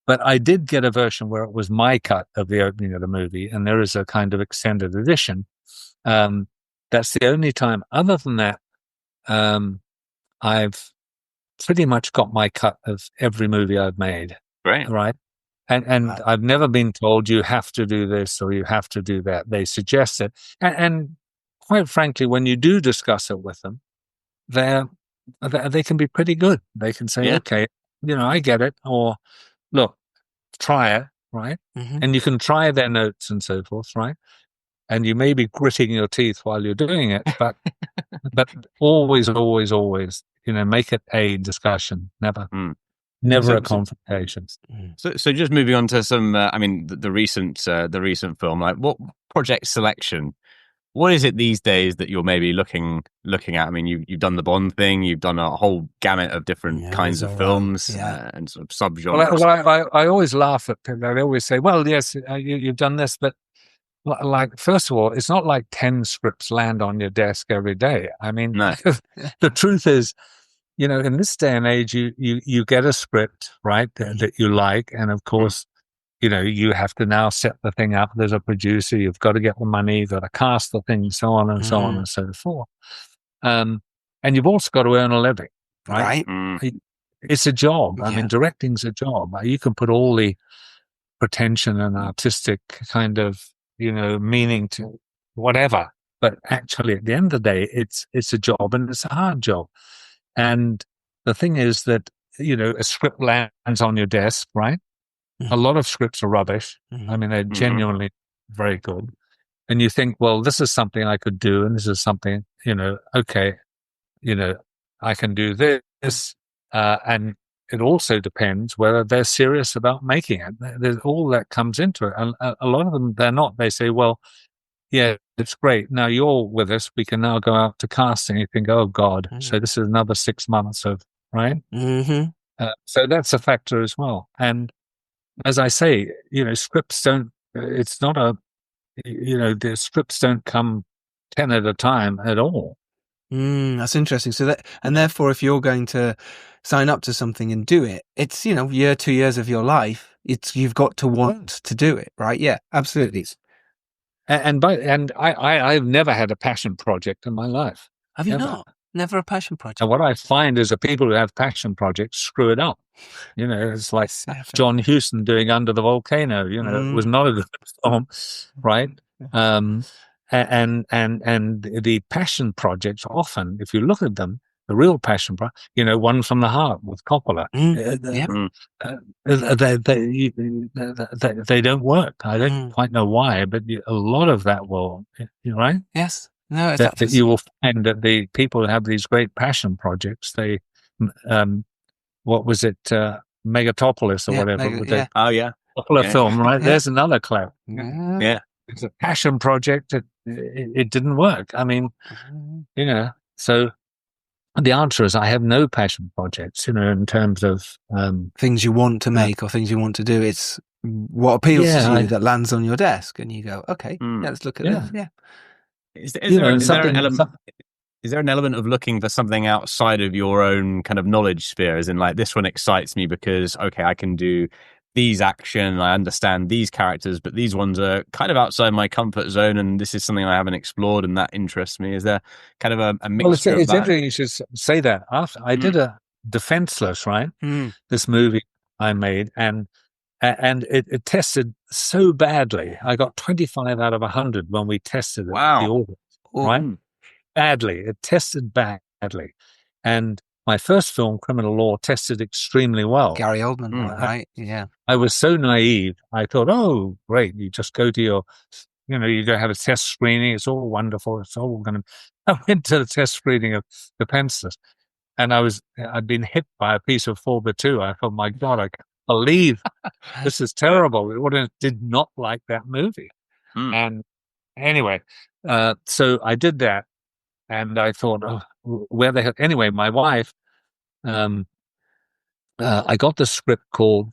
But I did get a version where it was my cut of the opening of the movie, and there is a kind of extended edition. That's the only time. Other than that, I've pretty much got my cut of every movie I've made. Right. And I've never been told you have to do this or you have to do that. They suggest it. And quite frankly, when you do discuss it with them, they can be pretty good. They can say, okay, I get it. Or look, try it, right? And you can try their notes and so forth, right? And you may be gritting your teeth while you're doing it, but always, always, always make it a discussion, never So- a confrontation. So just moving on to some, the recent film, like what project selection? What is it these days that you're maybe looking at? I mean, you've done the Bond thing, you've done a whole gamut of different kinds of films and sort of subgenres. Well, I always laugh at people. They always say, "Well, yes, you've done this," but like, first of all, it's not like 10 scripts land on your desk every day. I mean, No. the truth is, in this day and age, you get a script, right, that you like, and of course, you have to now set the thing up. There's a producer. You've got to get the money. You've got to cast the thing, so on and so on and so forth. And you've also got to earn a living, right? It's a job. I mean, directing's a job. You can put all the pretension and artistic kind of, meaning to whatever, but actually, at the end of the day, it's a job, and it's a hard job. And the thing is that a script lands on your desk, right? A lot of scripts are rubbish. I mean, they're genuinely very good. And you think, well, this is something I could do, and this is something, okay, I can do this. And it also depends whether they're serious about making it. There's all that comes into it. And a lot of them, they're not. They say, well, yeah, it's great. Now you're with us. We can now go out to casting. You think, oh, God. So this is another 6 months of, right? So that's a factor as well. And as I say, scripts don't, it's not the scripts don't come 10 at a time at all. That's interesting. So and therefore, if you're going to sign up to something and do it, it's, 2 years of your life. You've got to want to do it, right? Yeah, absolutely. And I've never had a passion project in my life. Have you not? Never a passion project. And what I find is that people who have passion projects screw it up. It's like John Huston doing Under the Volcano. It was not a good film, right? And the passion projects often, if you look at them, the real passion project, One from the Heart with Coppola. They don't work. I don't quite know why, but a lot of that will, right? Yes. No, that you will find that the people who have these great passion projects, they, what was it, Megatopolis or whatever? Popular film, right? There's another club. It's a passion project. It didn't work. I mean, so the answer is I have no passion projects, in terms of things you want to make or things you want to do. It's what appeals to you that lands on your desk, and you go, okay, let's look at this. Yeah. Is there an element of looking for something outside of your own kind of knowledge sphere, as in like, this one excites me because, okay, I can do these action, I understand these characters, but these ones are kind of outside my comfort zone, and this is something I haven't explored, and that interests me? Is there kind of a mixture of that? It's interesting you should say that. After I did a Defenseless, right? This movie I made, and it tested so badly. I got 25 out of 100 when we tested it. Wow. The audience, right? Badly. It tested badly. And my first film, Criminal Law, tested extremely well. Gary Oldman, right? Yeah. I was so naive. I thought, oh, great. You just go to your, you go have a test screening. It's all wonderful. It's all going to... I went to the test screening of Defenseless, and I'd been hit by a piece of 4x2. I thought, my God, I can't believe this is terrible. The audience did not like that movie. And anyway, so I did that, and I thought, oh, where the hell? Anyway, my wife, I got the script called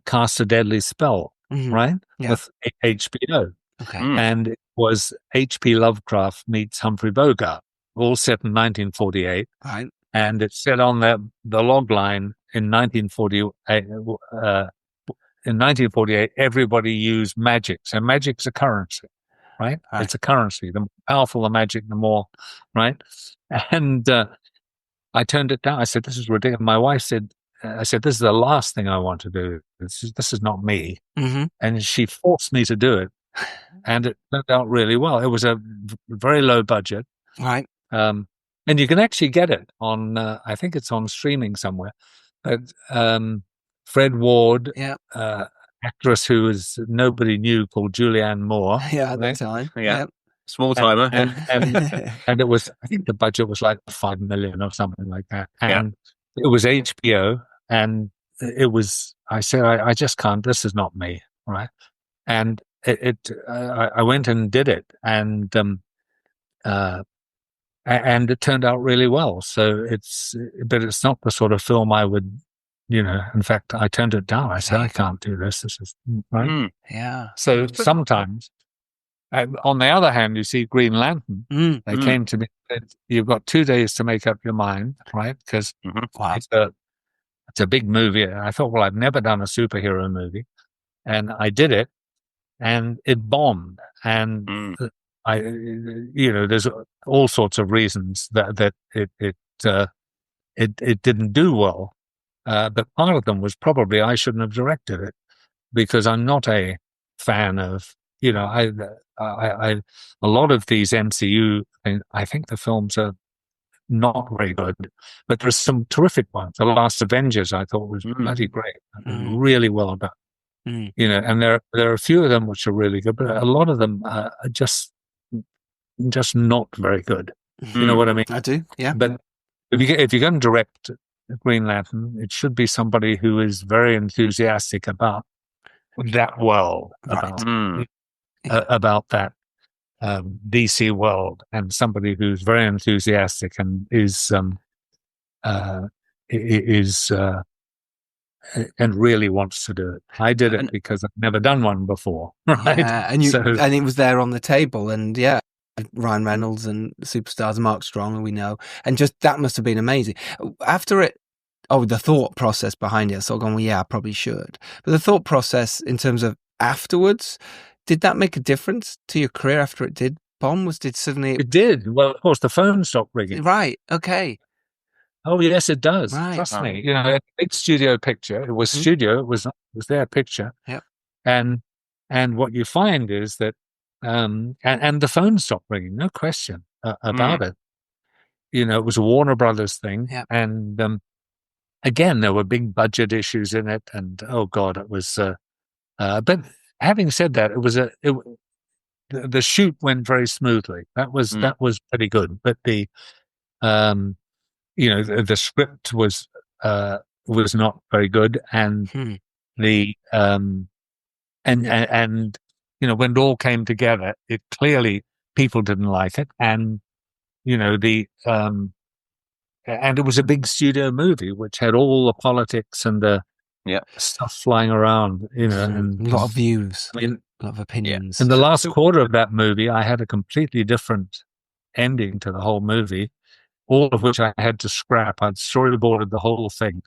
Cast a Deadly Spell, right? With HBO. Okay. And it was H.P. Lovecraft meets Humphrey Bogart, all set in 1948. Right. And it said on the log line in 1948, in 1948, everybody used magic. So magic's a currency, right? It's a currency. The more powerful the magic, the more, right? And I turned it down. I said, this is ridiculous. My wife said, this is the last thing I want to do. This is not me. And she forced me to do it. And it turned out really well. It was a very low budget. Right. And you can actually get it on, I think it's on streaming somewhere. But Fred Ward, actress who nobody knew, called Julianne Moore. Yeah, at that time. Yeah. Small timer. And it was, I think the budget was like 5 million or something like that. Yeah. And it was HBO, and it was, I said, I just can't, this is not me, right? And I went and did it, and it turned out really well. So but it's not the sort of film I would, in fact, I turned it down. I said, I can't do this. This is right. Yeah. So sometimes, on the other hand, you see Green Lantern. They came to me and said, you've got 2 days to make up your mind, right? Because Wow. it's a big movie. And I thought, well, I've never done a superhero movie. And I did it, and it bombed. And there's all sorts of reasons that it didn't do well. But part of them was probably I shouldn't have directed it, because I'm not a fan of, a lot of these MCU, I think the films are not very good, but there's some terrific ones. The Last Avengers I thought was bloody great, really well done. And there are a few of them which are really good, but a lot of them are just not very good. You know what I mean? I do, yeah. But if you're going to direct Green Lantern, it should be somebody who is very enthusiastic about that world, about that DC world, and somebody who's very enthusiastic and is and really wants to do it. I did it because I've never done one before, right? Yeah, and and it was there on the table, and Ryan Reynolds and superstars, Mark Strong, and we know, and just that must have been amazing. After it, the thought process behind it, I sort of gone, well, yeah, I probably should. But the thought process in terms of afterwards, did that make a difference to your career after it did bomb? It did. Well, of course, the phone stopped ringing. Right. Okay. Oh yes, it does. Right. Trust me. A big studio picture. It was studio. It was their picture. Yep. And what you find is that, and the phone stopped ringing. No question about it. It was a Warner Brothers thing. Yep. And again, there were big budget issues in it, and oh god, it was. But having said that, the shoot went very smoothly. That was pretty good. But the the script was not very good, and the and when it all came together, it clearly people didn't like it, and and it was a big studio movie which had all the politics and the stuff flying around, and a lot of views, a lot of opinions. In the last quarter of that movie, I had a completely different ending to the whole movie, all of which I had to scrap. I'd storyboarded the whole thing,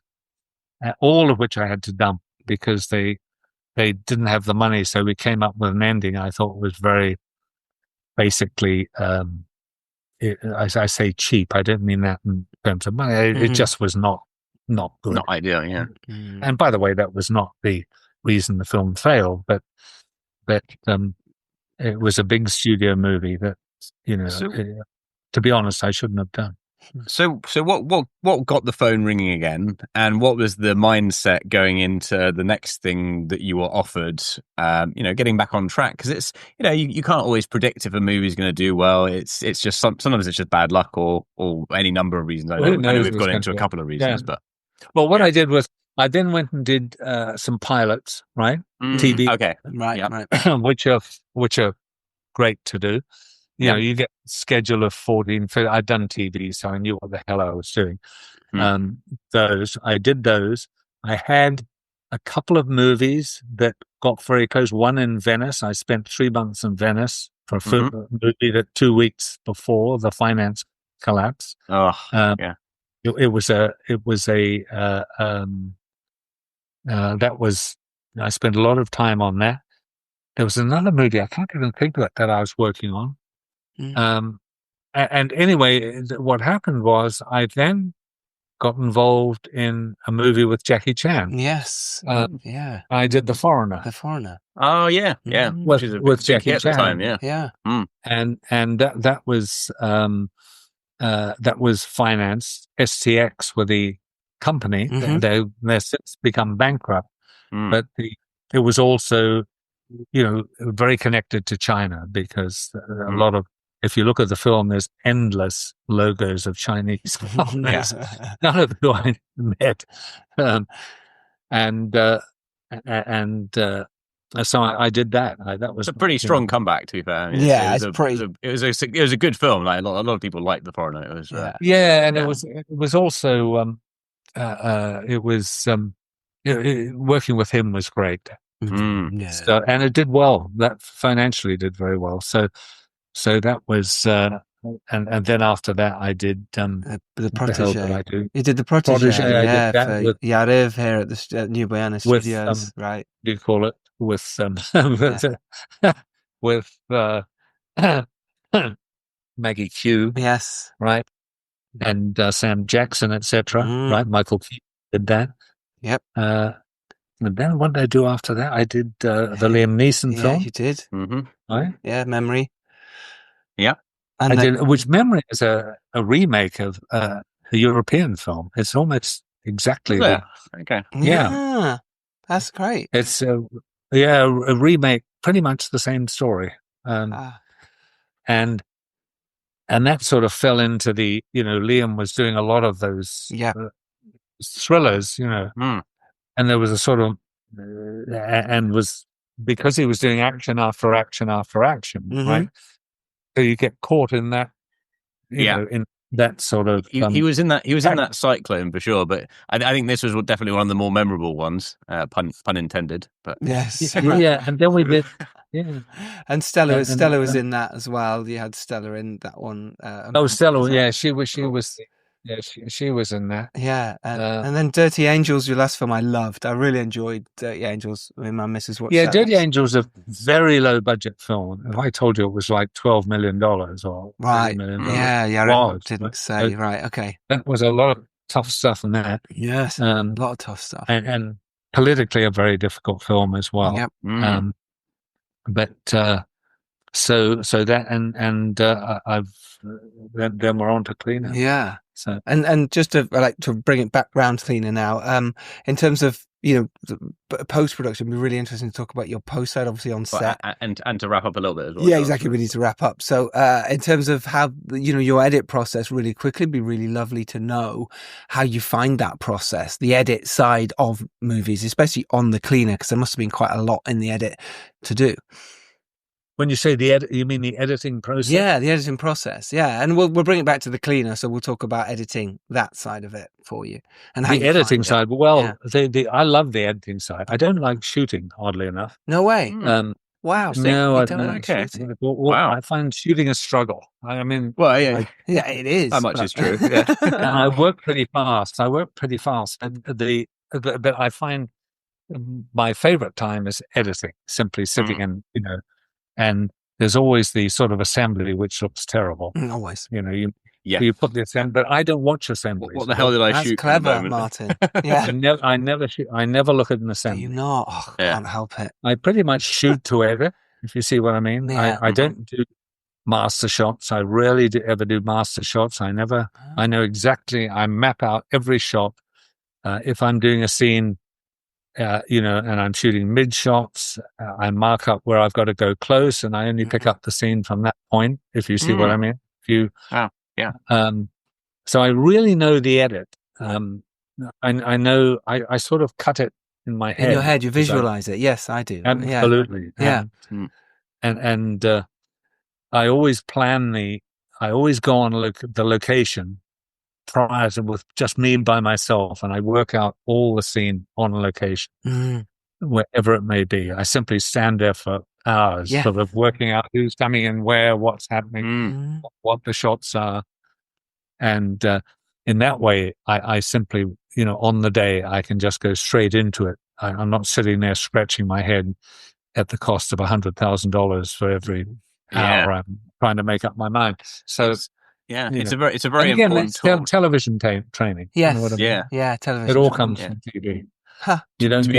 all of which I had to dump because they didn't have the money. So we came up with an ending I thought was very basically, as I say, cheap. I didn't mean that in terms of money. It just was not good. Not ideal, yeah. And by the way, that was not the reason the film failed, but it was a big studio movie that, to be honest, I shouldn't have done. So what got the phone ringing again, and what was the mindset going into the next thing that you were offered? Getting back on track, because it's you can't always predict if a movie's going to do well. It's just sometimes it's just bad luck or any number of reasons. I know we've got into a couple of reasons, but what I did was I then went and did some pilots, right? TV, okay, right, which are great to do. You get a schedule of 14. I'd done TV, so I knew what the hell I was doing. I did those. I had a couple of movies that got very close. One in Venice. I spent 3 months in Venice for a movie that 2 weeks before the finance collapse. It was I spent a lot of time on that. There was another movie, I can't even think of it, that I was working on. And anyway, what happened was I then got involved in a movie with Jackie Chan. Yes. I did The Foreigner. The Foreigner. Oh yeah, yeah. With Jackie Chan. At the time, yeah. And that was financed. STX were the company. They're since become bankrupt. But it was also very connected to China, because a lot of, if you look at the film, there's endless logos of Chinese companies, none of who I met. So I did that. That was a pretty strong comeback, to be fair. I mean, it was a good film. Like a lot of people liked The Foreigner. It was and it was also working with him was great. So, and it did well. That financially did very well. So that was, and then after that, I did the Protégé. You did the Protégé. Yeah, for Yariv here at the New Bayana Studios, right? Do you call it with with Maggie Q? Yes, right, and Sam Jackson, etc. Right, Michael Keaton did that. Yep. And then what did I do after that? I did the Liam Neeson film. Yeah, you did. Right? Yeah, Memory. Yeah. And I did, which Memory is a remake of a European film. It's almost exactly okay. Yeah. That's great. It's a remake, pretty much the same story. And that sort of fell into the, Liam was doing a lot of those thrillers, and there was a sort of, and was, because he was doing action after action after action, right? So you get caught in that, in that sort of. He was in that. He was in that cyclone for sure. But I think this was definitely one of the more memorable ones. Pun intended. But yes, and then we did. Yeah, and Stella was in that as well. You had Stella in that one. Stella, well. She was. Yeah, she was in that. Yeah, and then Dirty Angels, your last film, I loved. I really enjoyed Dirty Angels. I mean, my missus watched that. Yeah, Dirty Angels, a very low budget film. If I told you it was like $12 million or right, $30 million. I didn't say. Right, okay. That was a lot of tough stuff in that. Yes, a lot of tough stuff, and politically a very difficult film as well. Yep. But so that and I've then we're on to Cleaner. Yeah. So and just to bring it back round to Cleaner now, in terms of post production, it'd be really interesting to talk about your post side, obviously on set, and to wrap up a little bit as well. Yeah, exactly. We need to wrap up. So, in terms of how your edit process, really quickly, it'd be really lovely to know how you find that process, the edit side of movies, especially on the Cleaner, because there must have been quite a lot in the edit to do. When you say the edit, you mean the editing process? Yeah, the editing process. Yeah, and we'll bring it back to the Cleaner, so we'll talk about editing that side of it for you. And how the editing side. Well, I love the editing side. I don't like shooting, oddly enough. No way. Wow. No, I don't like shooting. Wow. I find shooting a strgle. I mean, well, yeah, it is. How much is true? Yeah. And I work pretty fast. But I find my favorite time is editing. Simply sitting and and there's always the sort of assembly which looks terrible. Always. You put the assembly, but I don't watch assemblies. What the hell did I shoot? That's clever, Martin. Yeah. I never shoot. I never look at an assembly. Do you not? Oh, can't help it. I pretty much shoot to edit, if you see what I mean. Yeah. I don't do master shots. I rarely ever do master shots. I know exactly. I map out every shot. If I'm doing a scene, and I'm shooting mid shots, I mark up where I've got to go close, and I only pick up the scene from that point, if you see what I mean. So I really know the edit. I know, I sort of cut it in my head. In your head, you visualize it. Yes, I do. Absolutely. Yeah. And I always I always go on the location prior to with just me by myself, and I work out all the scene on location, wherever it may be. I simply stand there for hours, sort of working out who's coming in where, what's happening, what the shots are. And in that way, I simply, on the day, I can just go straight into it. I'm not sitting there scratching my head at the cost of $100,000 for every hour I'm trying to make up my mind. So it's a very important tool. Television training. Yes. Television. It all comes from TV. You don't to be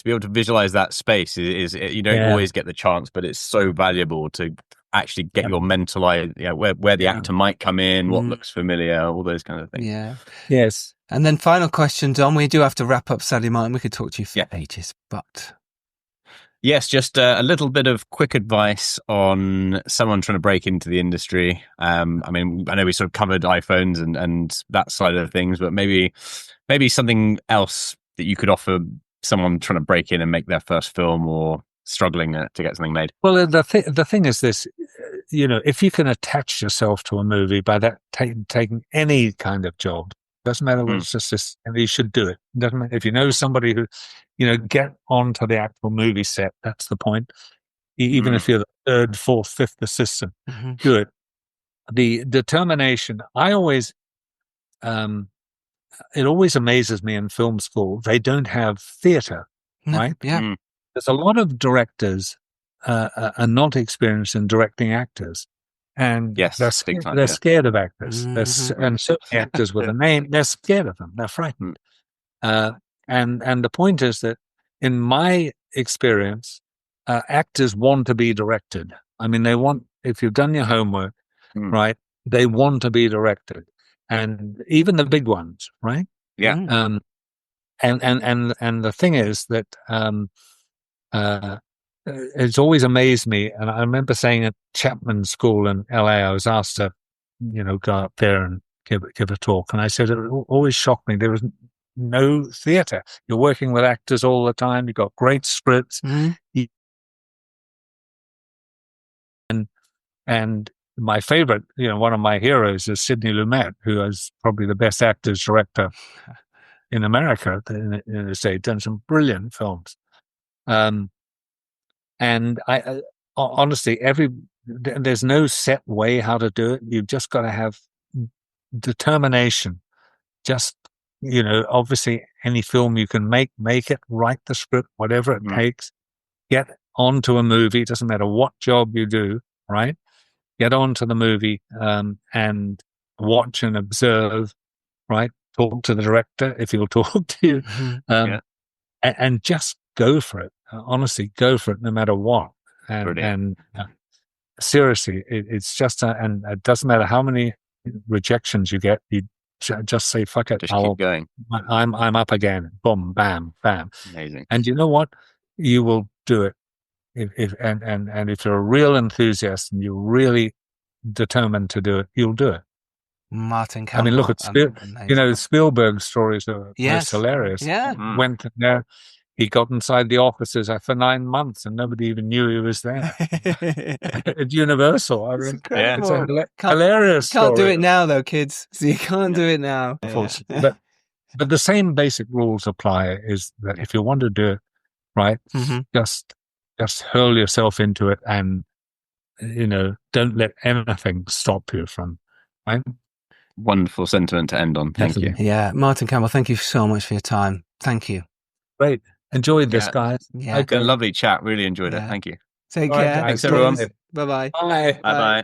able to visualize that space is you don't always get the chance, but it's so valuable to actually get your mental eye, where the actor might come in, what looks familiar, all those kind of things. Yeah. Yes. And then final question, Dom. We do have to wrap up, sadly, Martin. We could talk to you for ages, but Yes, just a little bit of quick advice on someone trying to break into the industry. I mean, I know we sort of covered iPhones and that side of things, but maybe something else that you could offer someone trying to break in and make their first film or struggling to get something made. Well, the thing is this, if you can attach yourself to a movie by that taking any kind of job, doesn't matter what it's just this, and you should do it. Doesn't matter if you know somebody who, get onto the actual movie set. That's the point. Even if you're the third, fourth, fifth assistant, do it. The determination. I always, it always amazes me in film school. They don't have theater, right? Yeah. There's a lot of directors are not experienced in directing actors, and they're scared of actors. And certain actors with a name, they're scared of them. They're frightened. And the point is that, in my experience, actors want to be directed. I mean, they want, if you've done your homework, right, they want to be directed, and even the big ones, right? Yeah. And the thing is that it's always amazed me, and I remember saying at Chapman School in LA, I was asked to, go up there and give a talk, and I said it always shocked me. There was no theater. You're working with actors all the time. You've got great scripts, and my favorite, one of my heroes is Sidney Lumet, who is probably the best actors director in America in the States, done some brilliant films. And I honestly, there's no set way how to do it. You've just got to have determination. Just, obviously any film you can make it, write the script, whatever it takes, get onto a movie. It doesn't matter what job you do, right? Get onto the movie, and watch and observe, right? Talk to the director if he'll talk to you, and just go for it. Honestly, go for it no matter what. And seriously, it's just, and it doesn't matter how many rejections you get. You just say, "Fuck it, just keep going." I'm up again. Boom, bam, bam. Amazing. And you know what? You will do it. If you're a real enthusiast and you're really determined to do it, you'll do it. Martin Campbell. I mean, look at Spielberg's stories are most hilarious. Yeah. Went there, he got inside the offices for 9 months, and nobody even knew he was there. At Universal, I mean, it's a hilarious story. Can't do it now, though, kids. So you can't do it now. Unfortunately, but the same basic rules apply. Is that if you want to do it, right, just hurl yourself into it, and don't let anything stop you from, right? Wonderful sentiment to end on. Thank you. Yeah, Martin Campbell, thank you so much for your time. Thank you. Great. Enjoyed this, guys. Yeah. Okay. A lovely chat. Really enjoyed it. Thank you. Take care. Thanks, everyone. Bye-bye. Bye. Bye-bye.